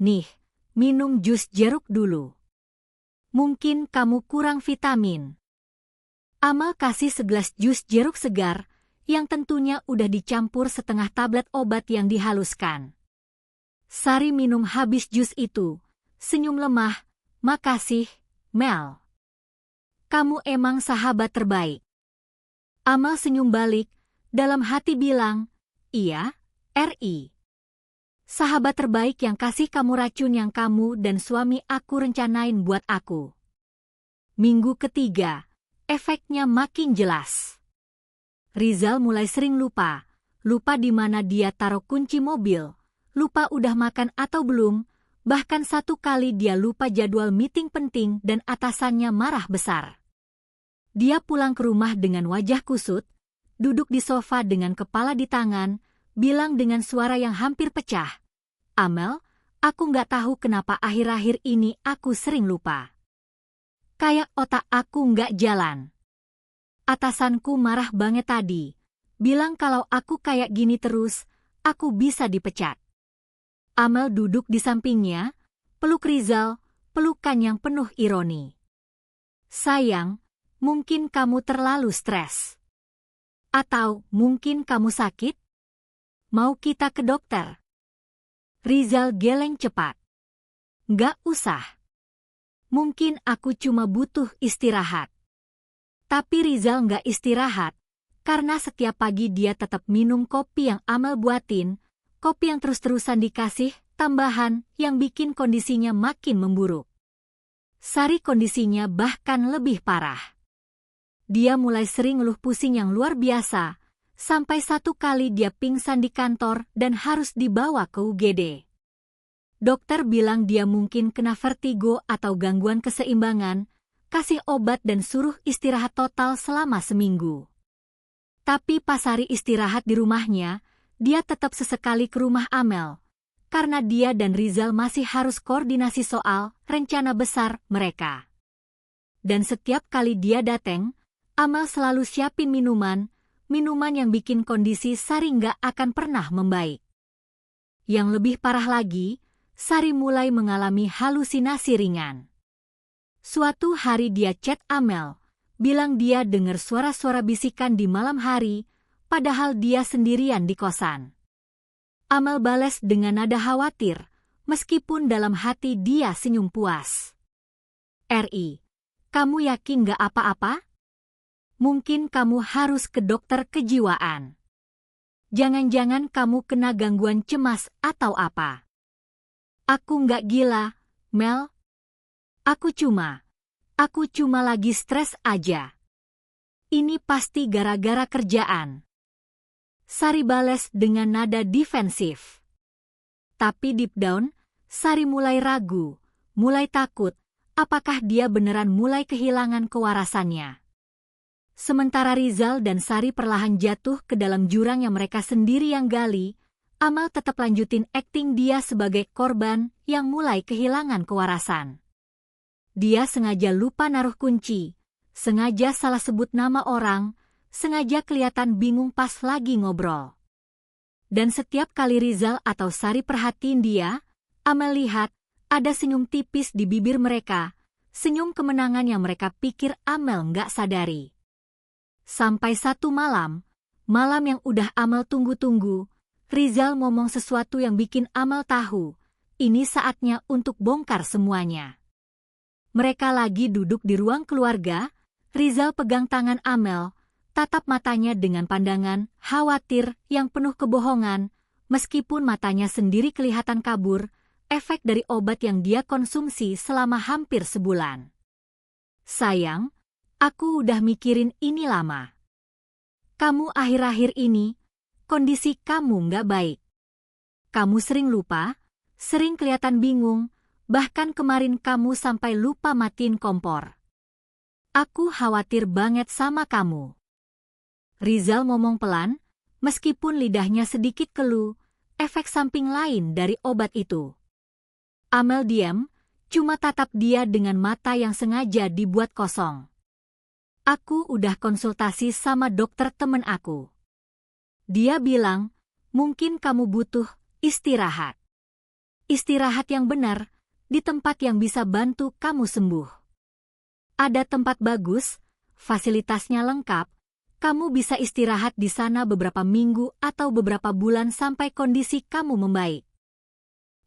Nih, minum jus jeruk dulu. Mungkin kamu kurang vitamin. Amal kasih segelas jus jeruk segar, yang tentunya udah dicampur setengah tablet obat yang dihaluskan. Sari minum habis jus itu, senyum lemah, "Makasih, Mel. Kamu emang sahabat terbaik." Amal senyum balik, dalam hati bilang, "Iya, RI. Sahabat terbaik yang kasih kamu racun yang kamu dan suami aku rencanain buat aku." Minggu ketiga, efeknya makin jelas. Rizal mulai sering lupa di mana dia taruh kunci mobil, lupa udah makan atau belum, bahkan satu kali dia lupa jadwal meeting penting dan atasannya marah besar. Dia pulang ke rumah dengan wajah kusut, duduk di sofa dengan kepala di tangan, bilang dengan suara yang hampir pecah, "Amel, aku nggak tahu kenapa akhir-akhir ini aku sering lupa. Kayak otak aku nggak jalan. Atasanku marah banget tadi, bilang kalau aku kayak gini terus, aku bisa dipecat." Amel duduk di sampingnya, peluk Rizal, pelukan yang penuh ironi. "Sayang, mungkin kamu terlalu stres. Atau mungkin kamu sakit? Mau kita ke dokter?" Rizal geleng cepat. "Nggak usah. Mungkin aku cuma butuh istirahat." Tapi Rizal nggak istirahat, karena setiap pagi dia tetap minum kopi yang Amel buatin, kopi yang terus-terusan dikasih tambahan yang bikin kondisinya makin memburuk. Sari kondisinya bahkan lebih parah. Dia mulai sering ngeluh pusing yang luar biasa, sampai satu kali dia pingsan di kantor dan harus dibawa ke UGD. Dokter bilang dia mungkin kena vertigo atau gangguan keseimbangan, kasih obat dan suruh istirahat total selama seminggu. Tapi pas Sari istirahat di rumahnya, dia tetap sesekali ke rumah Amel, karena dia dan Rizal masih harus koordinasi soal rencana besar mereka. Dan setiap kali dia datang, Amel selalu siapin minuman yang bikin kondisi Sari nggak akan pernah membaik. Yang lebih parah lagi, Sari mulai mengalami halusinasi ringan. Suatu hari dia chat Amel, bilang dia dengar suara-suara bisikan di malam hari, padahal dia sendirian di kosan. Amel bales dengan nada khawatir, meskipun dalam hati dia senyum puas. "RI, kamu yakin nggak apa-apa? Mungkin kamu harus ke dokter kejiwaan. Jangan-jangan kamu kena gangguan cemas atau apa?" "Aku nggak gila, Mel. Aku cuma lagi stres aja. Ini pasti gara-gara kerjaan." Sari bales dengan nada defensif. Tapi deep down, Sari mulai ragu, mulai takut, apakah dia beneran mulai kehilangan kewarasannya. Sementara Rizal dan Sari perlahan jatuh ke dalam jurang yang mereka sendiri yang gali, Amel tetap lanjutin akting dia sebagai korban yang mulai kehilangan kewarasan. Dia sengaja lupa naruh kunci, sengaja salah sebut nama orang, sengaja kelihatan bingung pas lagi ngobrol. Dan setiap kali Rizal atau Sari perhatiin dia, Amel lihat ada senyum tipis di bibir mereka, senyum kemenangan yang mereka pikir Amel nggak sadari. Sampai satu malam yang udah Amel tunggu-tunggu, Rizal ngomong sesuatu yang bikin Amel tahu, ini saatnya untuk bongkar semuanya. Mereka lagi duduk di ruang keluarga, Rizal pegang tangan Amel, tatap matanya dengan pandangan khawatir yang penuh kebohongan, meskipun matanya sendiri kelihatan kabur, efek dari obat yang dia konsumsi selama hampir sebulan. "Sayang, aku udah mikirin ini lama. Kamu akhir-akhir ini, kondisi kamu nggak baik. Kamu sering lupa, sering kelihatan bingung, bahkan kemarin kamu sampai lupa matiin kompor. Aku khawatir banget sama kamu." Rizal ngomong pelan, meskipun lidahnya sedikit keluh, efek samping lain dari obat itu. Amel diam, cuma tatap dia dengan mata yang sengaja dibuat kosong. Aku udah konsultasi sama dokter temen aku. Dia bilang, mungkin kamu butuh istirahat. Istirahat yang benar, di tempat yang bisa bantu kamu sembuh. Ada tempat bagus, fasilitasnya lengkap, kamu bisa istirahat di sana beberapa minggu atau beberapa bulan sampai kondisi kamu membaik.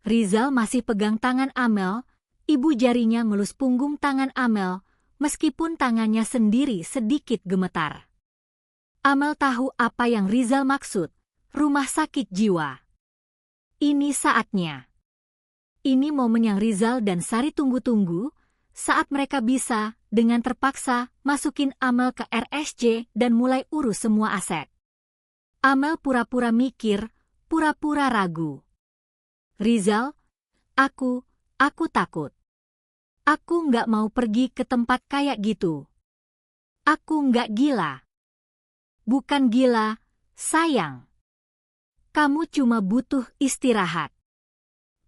Rizal masih pegang tangan Amel, ibu jarinya ngelus punggung tangan Amel, meskipun tangannya sendiri sedikit gemetar. Amel tahu apa yang Rizal maksud, rumah sakit jiwa. Ini saatnya. Ini momen yang Rizal dan Sari tunggu-tunggu, saat mereka bisa, dengan terpaksa, masukin Amel ke RSJ dan mulai urus semua aset. Amel pura-pura mikir, pura-pura ragu. Rizal, aku takut. Aku nggak mau pergi ke tempat kayak gitu. Aku nggak gila. Bukan gila, sayang. Kamu cuma butuh istirahat.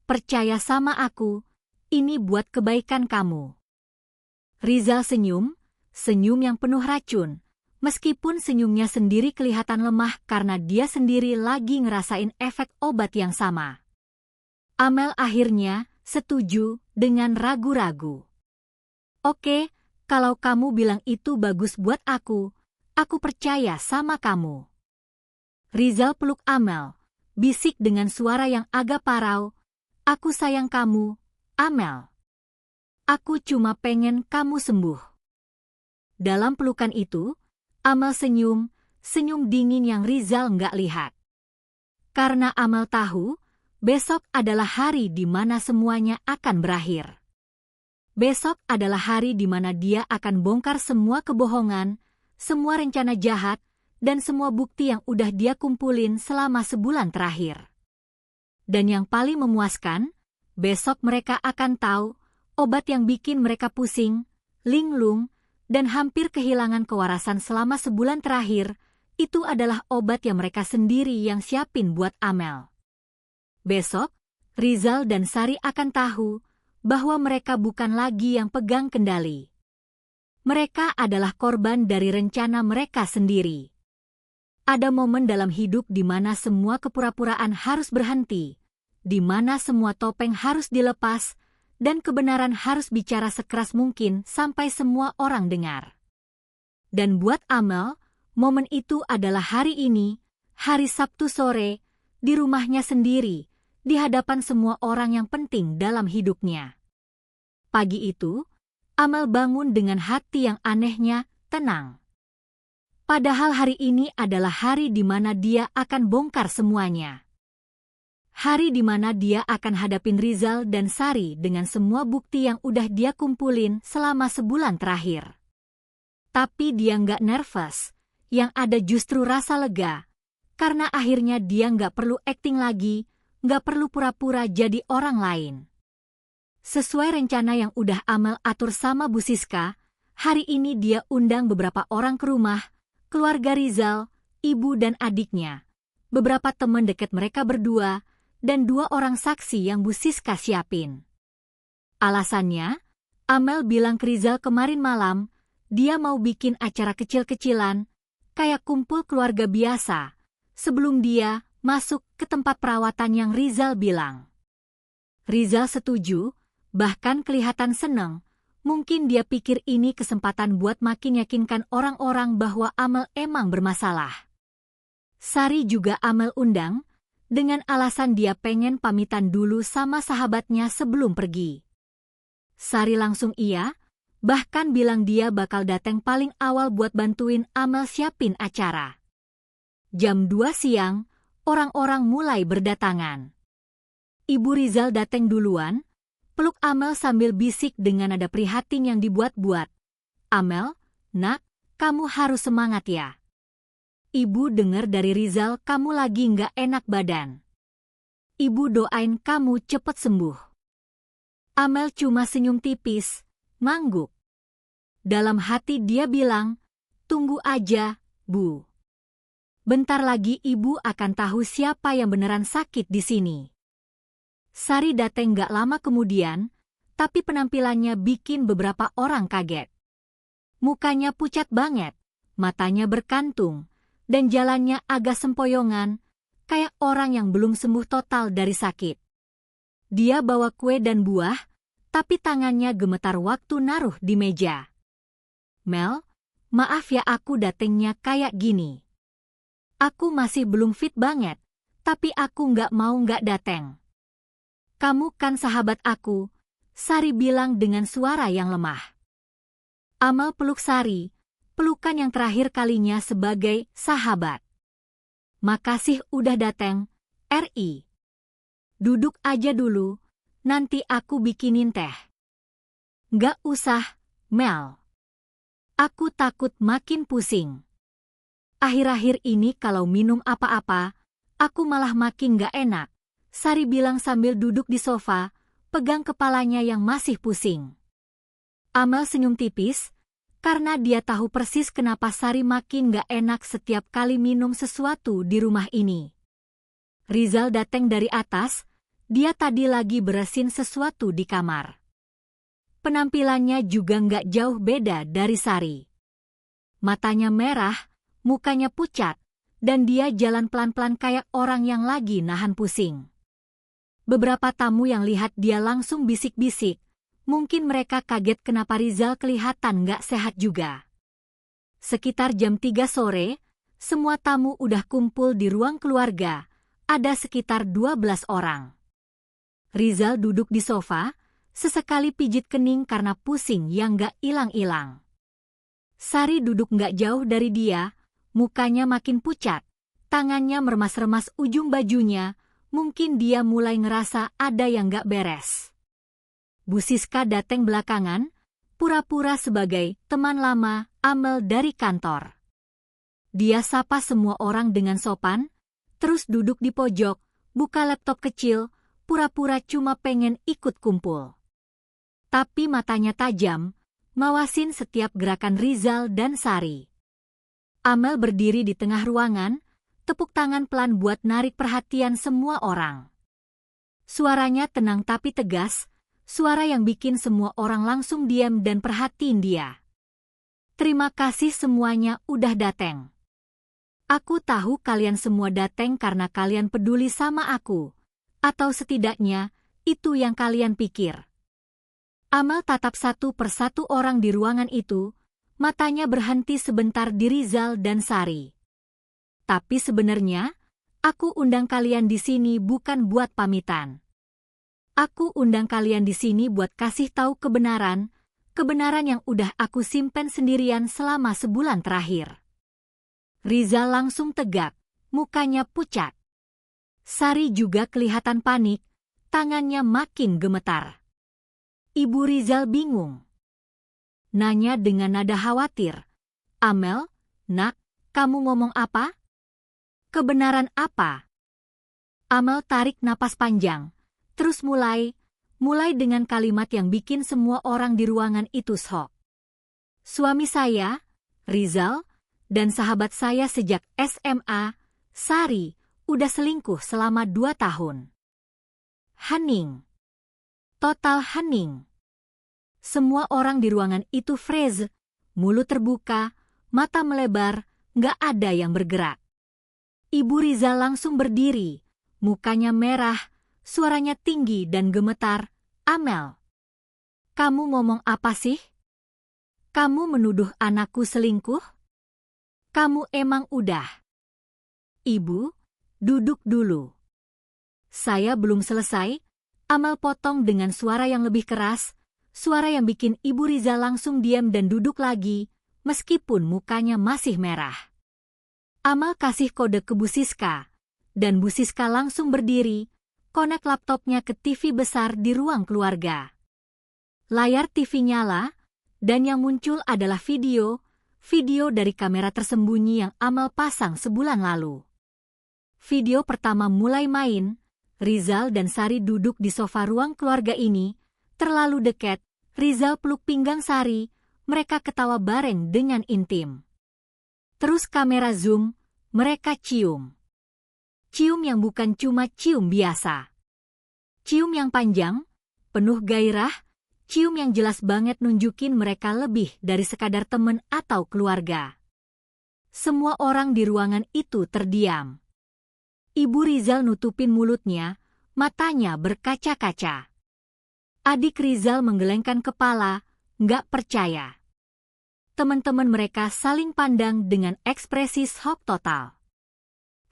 Percaya sama aku, ini buat kebaikan kamu. Rizal senyum, senyum yang penuh racun, meskipun senyumnya sendiri kelihatan lemah karena dia sendiri lagi ngerasain efek obat yang sama. Amel akhirnya setuju dengan ragu-ragu. Oke, kalau kamu bilang itu bagus buat aku percaya sama kamu. Rizal peluk Amel, bisik dengan suara yang agak parau, aku sayang kamu, Amel. Aku cuma pengen kamu sembuh. Dalam pelukan itu, Amel senyum, senyum dingin yang Rizal nggak lihat. Karena Amel tahu, besok adalah hari di mana semuanya akan berakhir. Besok adalah hari di mana dia akan bongkar semua kebohongan, semua rencana jahat, dan semua bukti yang udah dia kumpulin selama sebulan terakhir. Dan yang paling memuaskan, besok mereka akan tahu, obat yang bikin mereka pusing, linglung, dan hampir kehilangan kewarasan selama sebulan terakhir, itu adalah obat yang mereka sendiri yang siapin buat Amel. Besok, Rizal dan Sari akan tahu bahwa mereka bukan lagi yang pegang kendali. Mereka adalah korban dari rencana mereka sendiri. Ada momen dalam hidup di mana semua kepura-puraan harus berhenti, di mana semua topeng harus dilepas, dan kebenaran harus bicara sekeras mungkin sampai semua orang dengar. Dan buat Amel, momen itu adalah hari ini, hari Sabtu sore, di rumahnya sendiri, di hadapan semua orang yang penting dalam hidupnya. Pagi itu, Amel bangun dengan hati yang anehnya tenang. Padahal hari ini adalah hari di mana dia akan bongkar semuanya. Hari di mana dia akan hadapin Rizal dan Sari dengan semua bukti yang udah dia kumpulin selama sebulan terakhir. Tapi dia nggak nervous, yang ada justru rasa lega, karena akhirnya dia nggak perlu acting lagi, nggak perlu pura-pura jadi orang lain. Sesuai rencana yang udah Amel atur sama Bu Siska, hari ini dia undang beberapa orang ke rumah, keluarga Rizal, ibu dan adiknya, beberapa teman dekat mereka berdua, dan 2 orang saksi yang Bu Siska siapin. Alasannya, Amel bilang ke Rizal kemarin malam, dia mau bikin acara kecil-kecilan, kayak kumpul keluarga biasa, sebelum dia masuk ke tempat perawatan yang Rizal bilang. Rizal setuju, bahkan kelihatan senang, mungkin dia pikir ini kesempatan buat makin yakinkan orang-orang bahwa Amel emang bermasalah. Sari juga Amel undang, dengan alasan dia pengen pamitan dulu sama sahabatnya sebelum pergi. Sari langsung iya, bahkan bilang dia bakal datang paling awal buat bantuin Amel siapin acara. Jam 2 siang, orang-orang mulai berdatangan. Ibu Rizal datang duluan, peluk Amel sambil bisik dengan nada prihatin yang dibuat-buat. Amel, nak, kamu harus semangat ya. Ibu dengar dari Rizal kamu lagi nggak enak badan. Ibu doain kamu cepet sembuh. Amel cuma senyum tipis, ngangguk. Dalam hati dia bilang, tunggu aja, Bu. Bentar lagi ibu akan tahu siapa yang beneran sakit di sini. Sari datang gak lama kemudian, tapi penampilannya bikin beberapa orang kaget. Mukanya pucat banget, matanya berkantung, dan jalannya agak sempoyongan, kayak orang yang belum sembuh total dari sakit. Dia bawa kue dan buah, tapi tangannya gemetar waktu naruh di meja. Mel, maaf ya aku datengnya kayak gini. Aku masih belum fit banget, tapi aku nggak mau nggak dateng. Kamu kan sahabat aku, Sari bilang dengan suara yang lemah. Amel peluk Sari, pelukan yang terakhir kalinya sebagai sahabat. Makasih udah dateng, Ri. Duduk aja dulu, nanti aku bikinin teh. Nggak usah, Mel. Aku takut makin pusing. Akhir-akhir ini kalau minum apa-apa, aku malah makin nggak enak, Sari bilang sambil duduk di sofa, pegang kepalanya yang masih pusing. Amel senyum tipis, karena dia tahu persis kenapa Sari makin gak enak setiap kali minum sesuatu di rumah ini. Rizal datang dari atas, dia tadi lagi beresin sesuatu di kamar. Penampilannya juga gak jauh beda dari Sari. Matanya merah, mukanya pucat, dan dia jalan pelan-pelan kayak orang yang lagi nahan pusing. Beberapa tamu yang lihat dia langsung bisik-bisik, mungkin mereka kaget kenapa Rizal kelihatan nggak sehat juga. Sekitar jam 3 sore, semua tamu udah kumpul di ruang keluarga, ada sekitar 12 orang. Rizal duduk di sofa, sesekali pijit kening karena pusing yang nggak hilang-hilang. Sari duduk nggak jauh dari dia, mukanya makin pucat, tangannya meremas-remas ujung bajunya, mungkin dia mulai ngerasa ada yang nggak beres. Bu Siska datang belakangan, pura-pura sebagai teman lama Amel dari kantor. Dia sapa semua orang dengan sopan, terus duduk di pojok, buka laptop kecil, pura-pura cuma pengen ikut kumpul. Tapi matanya tajam, mawasin setiap gerakan Rizal dan Sari. Amel berdiri di tengah ruangan, tepuk tangan pelan buat narik perhatian semua orang. Suaranya tenang tapi tegas, suara yang bikin semua orang langsung diam dan perhatiin dia. Terima kasih semuanya udah dateng. Aku tahu kalian semua dateng karena kalian peduli sama aku. Atau setidaknya, itu yang kalian pikir. Amel tatap satu persatu orang di ruangan itu, matanya berhenti sebentar di Rizal dan Sari. Tapi sebenarnya, aku undang kalian di sini bukan buat pamitan. Aku undang kalian di sini buat kasih tahu kebenaran yang udah aku simpen sendirian selama sebulan terakhir. Rizal langsung tegak, mukanya pucat. Sari juga kelihatan panik, tangannya makin gemetar. Ibu Rizal bingung. Nanya dengan nada khawatir, Amel, nak, kamu ngomong apa? Kebenaran apa? Amel tarik napas panjang. Terus mulai dengan kalimat yang bikin semua orang di ruangan itu shock. Suami saya, Rizal, dan sahabat saya sejak SMA, Sari, udah selingkuh selama 2 tahun. Hening. Total hening. Semua orang di ruangan itu freeze, mulut terbuka, mata melebar, nggak ada yang bergerak. Ibu Rizal langsung berdiri, mukanya merah, suaranya tinggi dan gemetar. Amel, kamu ngomong apa sih? Kamu menuduh anakku selingkuh? Kamu emang udah. Ibu, duduk dulu. Saya belum selesai. Amel potong dengan suara yang lebih keras, suara yang bikin Ibu Rizal langsung diam dan duduk lagi, meskipun mukanya masih merah. Amel kasih kode ke Bu Siska, dan Bu Siska langsung berdiri, konek laptopnya ke TV besar di ruang keluarga. Layar TV nyala, dan yang muncul adalah video dari kamera tersembunyi yang Amel pasang sebulan lalu. Video pertama mulai main, Rizal dan Sari duduk di sofa ruang keluarga ini, terlalu dekat, Rizal peluk pinggang Sari, mereka ketawa bareng dengan intim. Terus kamera zoom, mereka cium. Cium yang bukan cuma cium biasa. Cium yang panjang, penuh gairah, cium yang jelas banget nunjukin mereka lebih dari sekadar temen atau keluarga. Semua orang di ruangan itu terdiam. Ibu Rizal nutupin mulutnya, matanya berkaca-kaca. Adik Rizal menggelengkan kepala, nggak percaya. Teman-teman mereka saling pandang dengan ekspresi shock total.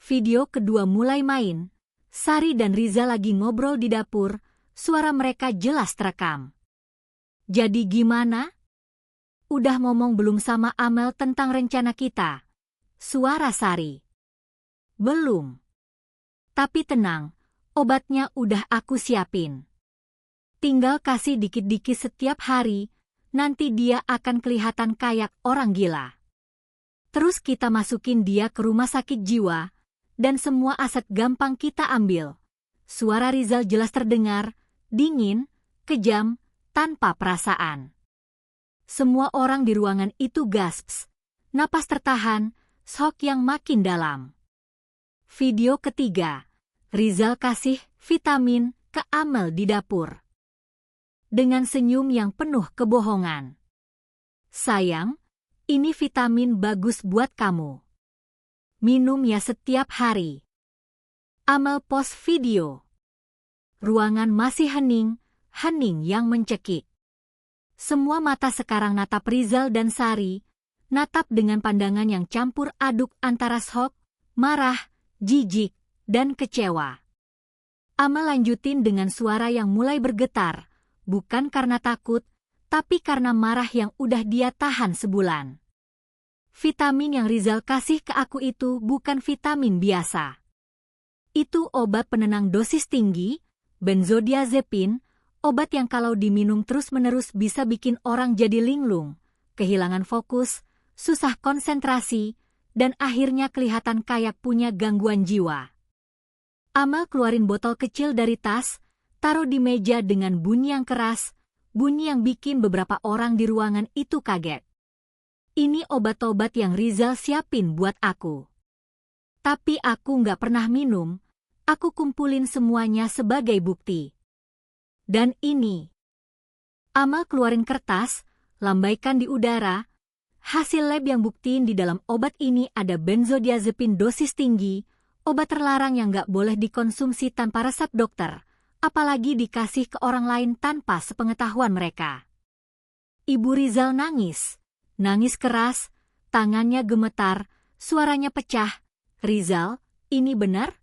Video kedua mulai main. Sari dan Rizal lagi ngobrol di dapur, suara mereka jelas terekam. Jadi gimana? Udah ngomong belum sama Amel tentang rencana kita? Suara Sari. Belum. Tapi tenang, obatnya udah aku siapin. Tinggal kasih dikit-dikit setiap hari, nanti dia akan kelihatan kayak orang gila. Terus kita masukin dia ke rumah sakit jiwa, dan semua aset gampang kita ambil. Suara Rizal jelas terdengar, dingin, kejam, tanpa perasaan. Semua orang di ruangan itu gasps, napas tertahan, shock yang makin dalam. Video ketiga, Rizal kasih vitamin ke Amel di dapur. Dengan senyum yang penuh kebohongan. Sayang, ini vitamin bagus buat kamu. Minum ya setiap hari. Amel post video. Ruangan masih hening, hening yang mencekik. Semua mata sekarang natap Rizal dan Sari, natap dengan pandangan yang campur aduk antara shock, marah, jijik, dan kecewa. Amel lanjutin dengan suara yang mulai bergetar, bukan karena takut, tapi karena marah yang udah dia tahan sebulan. Vitamin yang Rizal kasih ke aku itu bukan vitamin biasa. Itu obat penenang dosis tinggi, benzodiazepin, obat yang kalau diminum terus-menerus bisa bikin orang jadi linglung, kehilangan fokus, susah konsentrasi, dan akhirnya kelihatan kayak punya gangguan jiwa. Amel keluarin botol kecil dari tas, taruh di meja dengan bunyi yang keras, bunyi yang bikin beberapa orang di ruangan itu kaget. Ini obat-obat yang Rizal siapin buat aku. Tapi aku nggak pernah minum, aku kumpulin semuanya sebagai bukti. Dan ini. Amel keluarin kertas, lambaikan di udara, hasil lab yang buktiin di dalam obat ini ada benzodiazepin dosis tinggi, obat terlarang yang nggak boleh dikonsumsi tanpa resep dokter, apalagi dikasih ke orang lain tanpa sepengetahuan mereka. Ibu Rizal nangis keras, tangannya gemetar, suaranya pecah. Rizal, ini benar?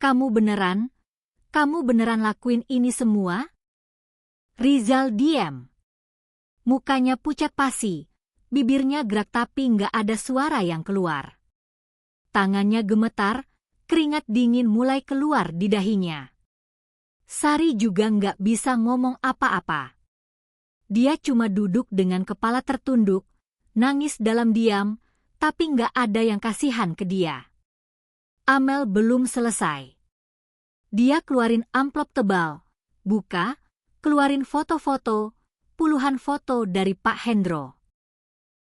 Kamu beneran lakuin ini semua? Rizal diam. Mukanya pucat pasi, bibirnya gerak tapi nggak ada suara yang keluar. Tangannya gemetar, keringat dingin mulai keluar di dahinya. Sari juga nggak bisa ngomong apa-apa. Dia cuma duduk dengan kepala tertunduk, nangis dalam diam, tapi nggak ada yang kasihan ke dia. Amel belum selesai. Dia keluarin amplop tebal, buka, keluarin foto-foto, puluhan foto dari Pak Hendro.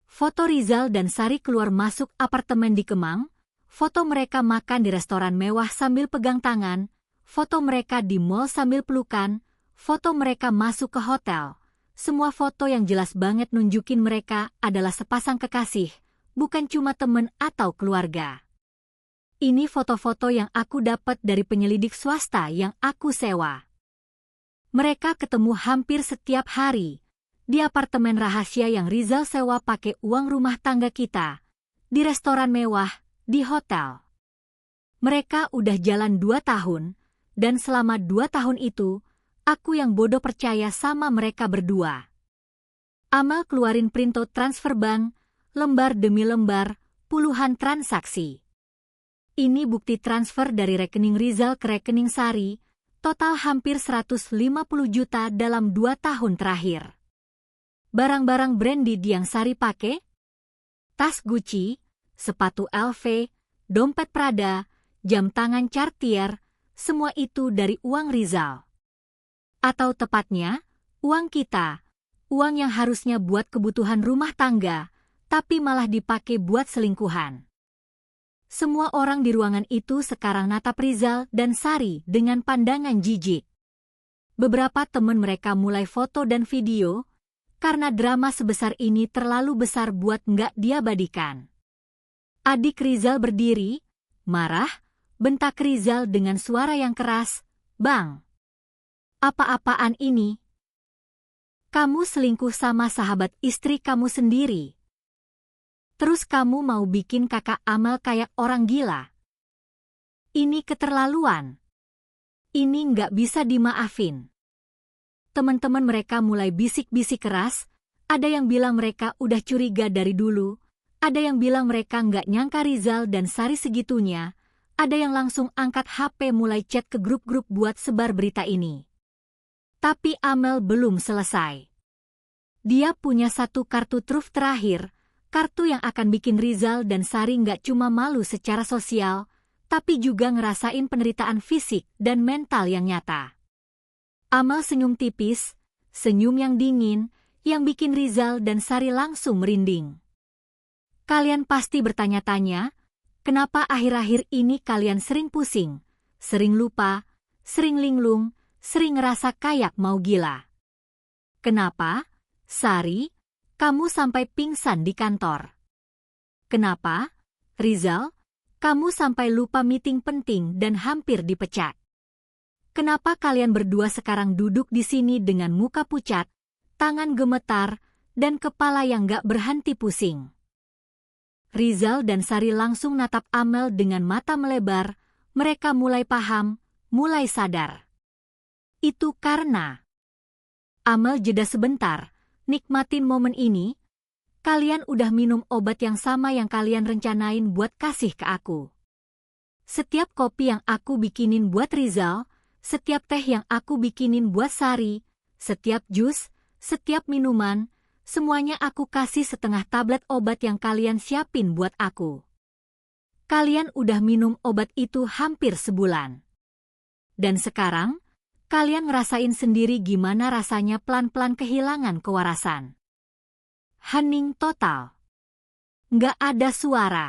Foto Rizal dan Sari keluar masuk apartemen di Kemang, foto mereka makan di restoran mewah sambil pegang tangan, foto mereka di mall sambil pelukan, foto mereka masuk ke hotel. Semua foto yang jelas banget nunjukin mereka adalah sepasang kekasih, bukan cuma temen atau keluarga. Ini foto-foto yang aku dapat dari penyelidik swasta yang aku sewa. Mereka ketemu hampir setiap hari, di apartemen rahasia yang Rizal sewa pakai uang rumah tangga kita, di restoran mewah, di hotel. Mereka udah jalan 2 tahun, dan selama 2 tahun itu, aku yang bodoh percaya sama mereka berdua. Amel keluarin printout transfer bank, lembar demi lembar, puluhan transaksi. Ini bukti transfer dari rekening Rizal ke rekening Sari, total hampir 150 juta dalam 2 tahun terakhir. Barang-barang branded yang Sari pakai? Tas Gucci, sepatu LV, dompet Prada, jam tangan Cartier, semua itu dari uang Rizal. Atau tepatnya, uang kita, uang yang harusnya buat kebutuhan rumah tangga, tapi malah dipakai buat selingkuhan. Semua orang di ruangan itu sekarang natap Rizal dan Sari dengan pandangan jijik. Beberapa teman mereka mulai foto dan video, karena drama sebesar ini terlalu besar buat nggak diabadikan. Adik Rizal berdiri, marah, bentak Rizal dengan suara yang keras, "Bang, apa-apaan ini? Kamu selingkuh sama sahabat istri kamu sendiri. Terus kamu mau bikin kakak Amel kayak orang gila? Ini keterlaluan. Ini nggak bisa dimaafin." Teman-teman mereka mulai bisik-bisik keras, ada yang bilang mereka udah curiga dari dulu, ada yang bilang mereka nggak nyangka Rizal dan Sari segitunya, ada yang langsung angkat HP mulai chat ke grup-grup buat sebar berita ini. Tapi Amel belum selesai. Dia punya satu kartu truf terakhir, kartu yang akan bikin Rizal dan Sari nggak cuma malu secara sosial, tapi juga ngerasain penderitaan fisik dan mental yang nyata. Amel senyum tipis, senyum yang dingin, yang bikin Rizal dan Sari langsung merinding. Kalian pasti bertanya-tanya, kenapa akhir-akhir ini kalian sering pusing, sering lupa, sering linglung, sering ngerasa kayak mau gila? Kenapa, Sari, kamu sampai pingsan di kantor? Kenapa, Rizal, kamu sampai lupa meeting penting dan hampir dipecat? Kenapa kalian berdua sekarang duduk di sini dengan muka pucat, tangan gemetar, dan kepala yang gak berhenti pusing? Rizal dan Sari langsung natap Amel dengan mata melebar, mereka mulai paham, mulai sadar. Itu karena... Amel jeda sebentar, nikmatin momen ini. Kalian udah minum obat yang sama yang kalian rencanain buat kasih ke aku. Setiap kopi yang aku bikinin buat Rizal, setiap teh yang aku bikinin buat Sari, setiap jus, setiap minuman, semuanya aku kasih setengah tablet obat yang kalian siapin buat aku. Kalian udah minum obat itu hampir sebulan. Dan sekarang, kalian ngerasain sendiri gimana rasanya pelan-pelan kehilangan kewarasan. Hening total. Nggak ada suara.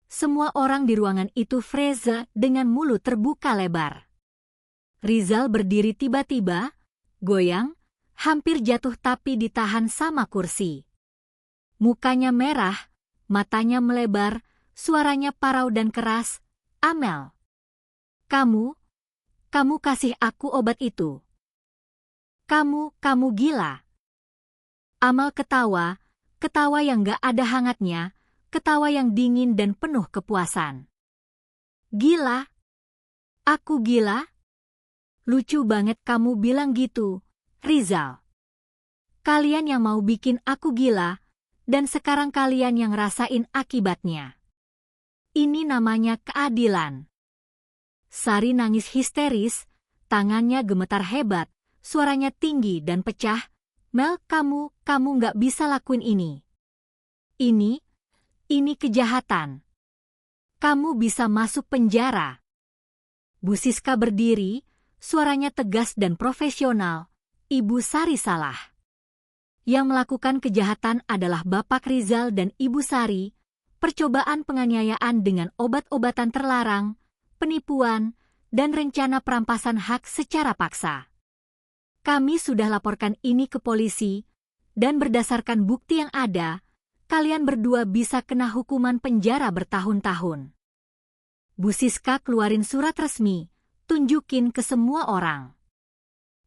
Semua orang di ruangan itu freeze dengan mulut terbuka lebar. Rizal berdiri tiba-tiba, goyang, hampir jatuh tapi ditahan sama kursi. Mukanya merah, matanya melebar, suaranya parau dan keras, "Amel, kamu kasih aku obat itu. Kamu gila." Amel ketawa, ketawa yang gak ada hangatnya, ketawa yang dingin dan penuh kepuasan. "Gila? Aku gila? Lucu banget kamu bilang gitu, Rizal. Kalian yang mau bikin aku gila, dan sekarang kalian yang rasain akibatnya. Ini namanya keadilan." Sari nangis histeris, tangannya gemetar hebat, suaranya tinggi dan pecah. "Mel, kamu nggak bisa lakuin ini. Ini kejahatan. Kamu bisa masuk penjara." Bu Siska berdiri, suaranya tegas dan profesional. "Ibu Sari salah. Yang melakukan kejahatan adalah Bapak Rizal dan Ibu Sari. Percobaan penganiayaan dengan obat-obatan terlarang, penipuan, dan rencana perampasan hak secara paksa. Kami sudah laporkan ini ke polisi, dan berdasarkan bukti yang ada, kalian berdua bisa kena hukuman penjara bertahun-tahun." Bu Siska keluarin surat resmi, tunjukin ke semua orang.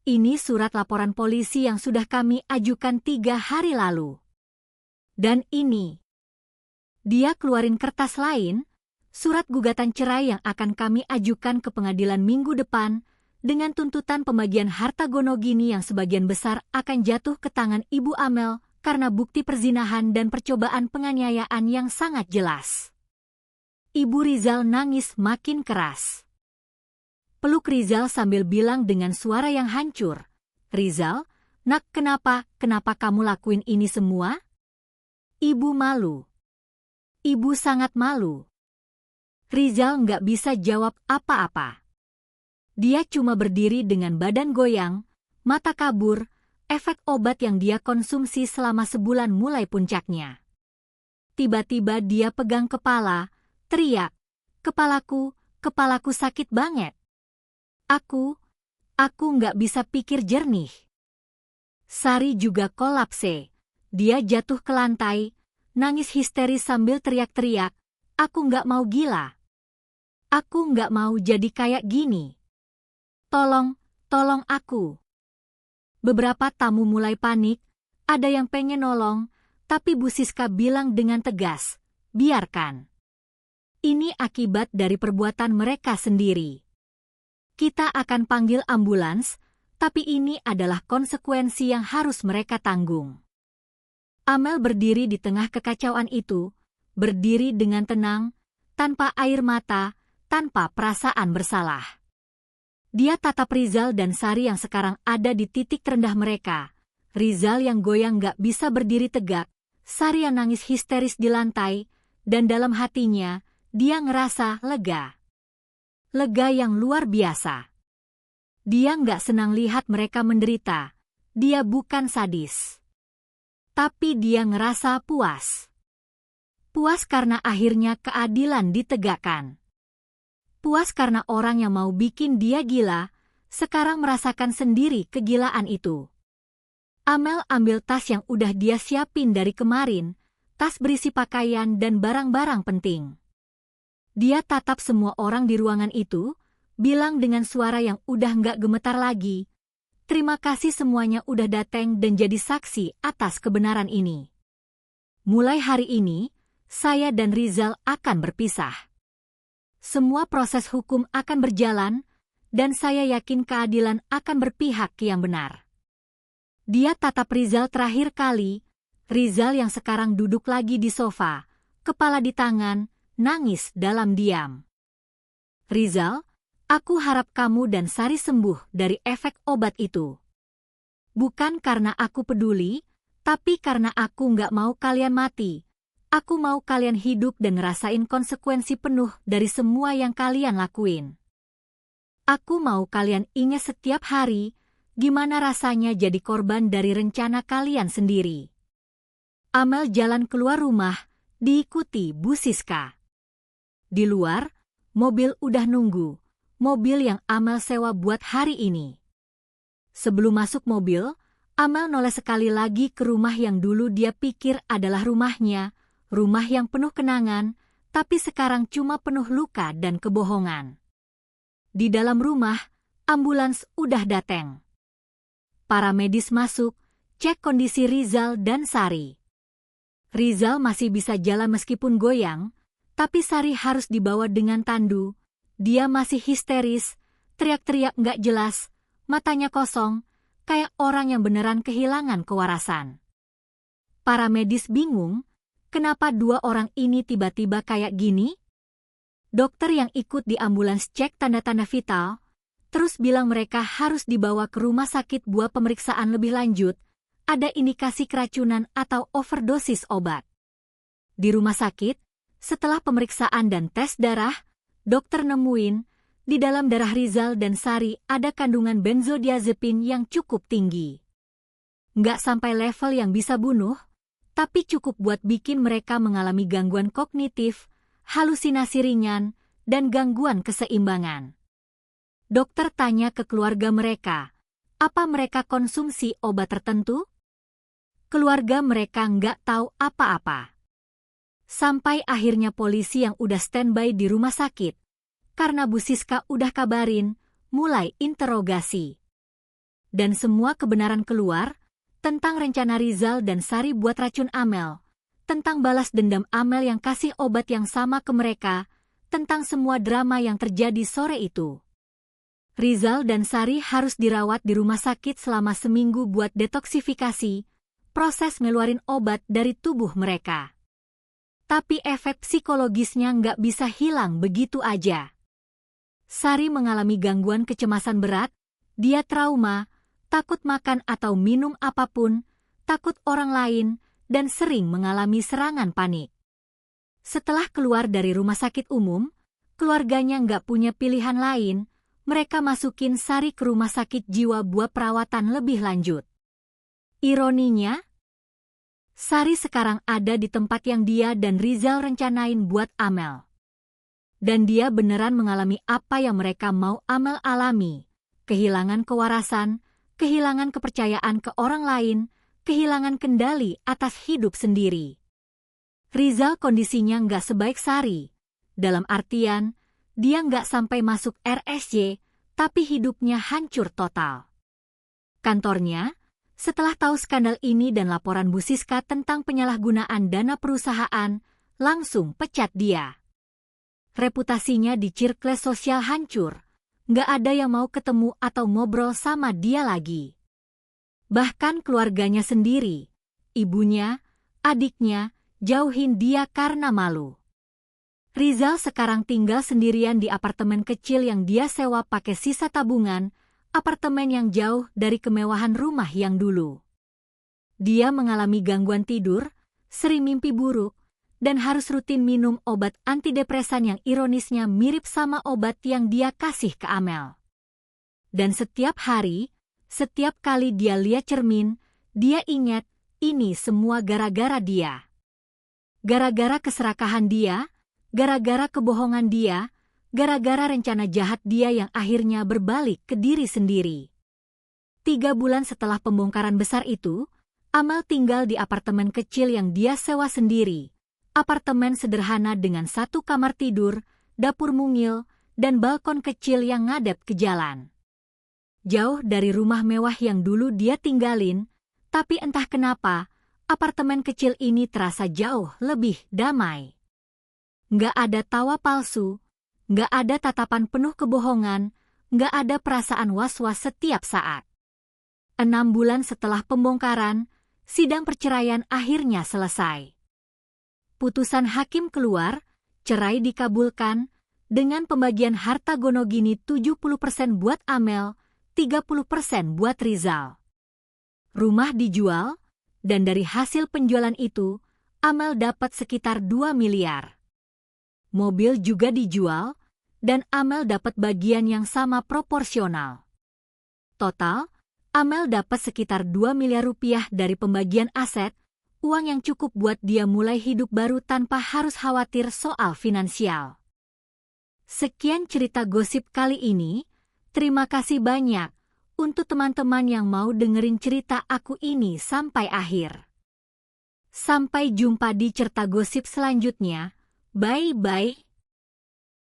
"Ini surat laporan polisi yang sudah kami ajukan 3 hari lalu. Dan ini." Dia keluarin kertas lain, surat gugatan cerai yang akan kami ajukan ke pengadilan minggu depan, dengan tuntutan pembagian harta gonogini yang sebagian besar akan jatuh ke tangan Ibu Amel karena bukti perzinahan dan percobaan penganiayaan yang sangat jelas. Ibu Rizal nangis makin keras. Peluk Rizal sambil bilang dengan suara yang hancur, "Rizal, nak, kenapa kamu lakuin ini semua?" Ibu malu. Ibu sangat malu. Rizal nggak bisa jawab apa-apa. Dia cuma berdiri dengan badan goyang, mata kabur, efek obat yang dia konsumsi selama sebulan mulai puncaknya. Tiba-tiba dia pegang kepala, teriak, kepalaku sakit banget. Aku nggak bisa pikir jernih. Sari juga kolapse. Dia jatuh ke lantai, nangis histeris sambil teriak-teriak, "Aku nggak mau gila. Aku nggak mau jadi kayak gini. Tolong, tolong aku." Beberapa tamu mulai panik, ada yang pengen nolong, tapi Bu Siska bilang dengan tegas, "Biarkan. Ini akibat dari perbuatan mereka sendiri. Kita akan panggil ambulans, tapi ini adalah konsekuensi yang harus mereka tanggung." Amel berdiri di tengah kekacauan itu, berdiri dengan tenang, tanpa air mata, tanpa perasaan bersalah. Dia tatap Rizal dan Sari yang sekarang ada di titik terendah mereka. Rizal yang goyang gak bisa berdiri tegak, Sari yang nangis histeris di lantai, dan dalam hatinya, dia ngerasa lega. Lega yang luar biasa. Dia nggak senang lihat mereka menderita. Dia bukan sadis. Tapi dia ngerasa puas. Puas karena akhirnya keadilan ditegakkan. Puas karena orang yang mau bikin dia gila, sekarang merasakan sendiri kegilaan itu. Amel ambil tas yang udah dia siapin dari kemarin, tas berisi pakaian dan barang-barang penting. Dia tatap semua orang di ruangan itu, bilang dengan suara yang udah nggak gemetar lagi, "Terima kasih semuanya udah datang dan jadi saksi atas kebenaran ini. Mulai hari ini, saya dan Rizal akan berpisah. Semua proses hukum akan berjalan, dan saya yakin keadilan akan berpihak ke yang benar." Dia tatap Rizal terakhir kali, Rizal yang sekarang duduk lagi di sofa, kepala di tangan, nangis dalam diam. "Rizal, aku harap kamu dan Sari sembuh dari efek obat itu. Bukan karena aku peduli, tapi karena aku nggak mau kalian mati. Aku mau kalian hidup dan ngerasain konsekuensi penuh dari semua yang kalian lakuin. Aku mau kalian ingat setiap hari, gimana rasanya jadi korban dari rencana kalian sendiri." Amel jalan keluar rumah, diikuti Bu Siska. Di luar, mobil udah nunggu. Mobil yang Amel sewa buat hari ini. Sebelum masuk mobil, Amel noleh sekali lagi ke rumah yang dulu dia pikir adalah rumahnya, rumah yang penuh kenangan, tapi sekarang cuma penuh luka dan kebohongan. Di dalam rumah, ambulans udah datang. Para medis masuk, cek kondisi Rizal dan Sari. Rizal masih bisa jalan meskipun goyang, tapi Sari harus dibawa dengan tandu. Dia masih histeris, teriak-teriak nggak jelas, matanya kosong, kayak orang yang beneran kehilangan kewarasan. Para medis bingung, kenapa dua orang ini tiba-tiba kayak gini? Dokter yang ikut di ambulans cek tanda-tanda vital, terus bilang mereka harus dibawa ke rumah sakit buat pemeriksaan lebih lanjut, ada indikasi keracunan atau overdosis obat. Di rumah sakit, setelah pemeriksaan dan tes darah, dokter nemuin, di dalam darah Rizal dan Sari ada kandungan benzodiazepin yang cukup tinggi. Nggak sampai level yang bisa bunuh, tapi cukup buat bikin mereka mengalami gangguan kognitif, halusinasi ringan, dan gangguan keseimbangan. Dokter tanya ke keluarga mereka, apa mereka konsumsi obat tertentu? Keluarga mereka nggak tahu apa-apa. Sampai akhirnya polisi yang udah standby di rumah sakit, karena Bu Siska udah kabarin, mulai interogasi. Dan semua kebenaran keluar, tentang rencana Rizal dan Sari buat racun Amel, tentang balas dendam Amel yang kasih obat yang sama ke mereka, tentang semua drama yang terjadi sore itu. Rizal dan Sari harus dirawat di rumah sakit selama seminggu buat detoksifikasi, proses ngeluarin obat dari tubuh mereka. Tapi efek psikologisnya nggak bisa hilang begitu aja. Sari mengalami gangguan kecemasan berat, dia trauma, takut makan atau minum apapun, takut orang lain, dan sering mengalami serangan panik. Setelah keluar dari rumah sakit umum, keluarganya nggak punya pilihan lain, mereka masukin Sari ke rumah sakit jiwa buat perawatan lebih lanjut. Ironinya, Sari sekarang ada di tempat yang dia dan Rizal rencanain buat Amel. Dan dia beneran mengalami apa yang mereka mau Amel alami, kehilangan kewarasan, kehilangan kepercayaan ke orang lain, kehilangan kendali atas hidup sendiri. Rizal kondisinya nggak sebaik Sari. Dalam artian, dia nggak sampai masuk RSJ, tapi hidupnya hancur total. Kantornya, setelah tahu skandal ini dan laporan Bu Siska tentang penyalahgunaan dana perusahaan, langsung pecat dia. Reputasinya di circle sosial hancur, nggak ada yang mau ketemu atau ngobrol sama dia lagi. Bahkan keluarganya sendiri, ibunya, adiknya, jauhin dia karena malu. Rizal sekarang tinggal sendirian di apartemen kecil yang dia sewa pakai sisa tabungan, apartemen yang jauh dari kemewahan rumah yang dulu. Dia mengalami gangguan tidur, sering mimpi buruk, dan harus rutin minum obat antidepresan yang ironisnya mirip sama obat yang dia kasih ke Amel. Dan setiap hari, setiap kali dia lihat cermin, dia ingat ini semua gara-gara dia. Gara-gara keserakahan dia, gara-gara kebohongan dia, gara-gara rencana jahat dia yang akhirnya berbalik ke diri sendiri. 3 bulan setelah pembongkaran besar itu, Amel tinggal di apartemen kecil yang dia sewa sendiri. Apartemen sederhana dengan 1 kamar tidur, dapur mungil, dan balkon kecil yang ngadep ke jalan. Jauh dari rumah mewah yang dulu dia tinggalin, tapi entah kenapa, apartemen kecil ini terasa jauh lebih damai. Nggak ada tawa palsu, nggak ada tatapan penuh kebohongan, nggak ada perasaan was-was setiap saat. 6 bulan setelah pembongkaran, sidang perceraian akhirnya selesai. Putusan hakim keluar, cerai dikabulkan, dengan pembagian harta gonogini 70% buat Amel, 30% buat Rizal. Rumah dijual, dan dari hasil penjualan itu, Amel dapat sekitar 2 miliar. Mobil juga dijual, dan Amel dapat bagian yang sama proporsional. Total, Amel dapat sekitar 2 miliar rupiah dari pembagian aset, uang yang cukup buat dia mulai hidup baru tanpa harus khawatir soal finansial. Sekian cerita gosip kali ini, terima kasih banyak untuk teman-teman yang mau dengerin cerita aku ini sampai akhir. Sampai jumpa di cerita gosip selanjutnya. Bye-bye.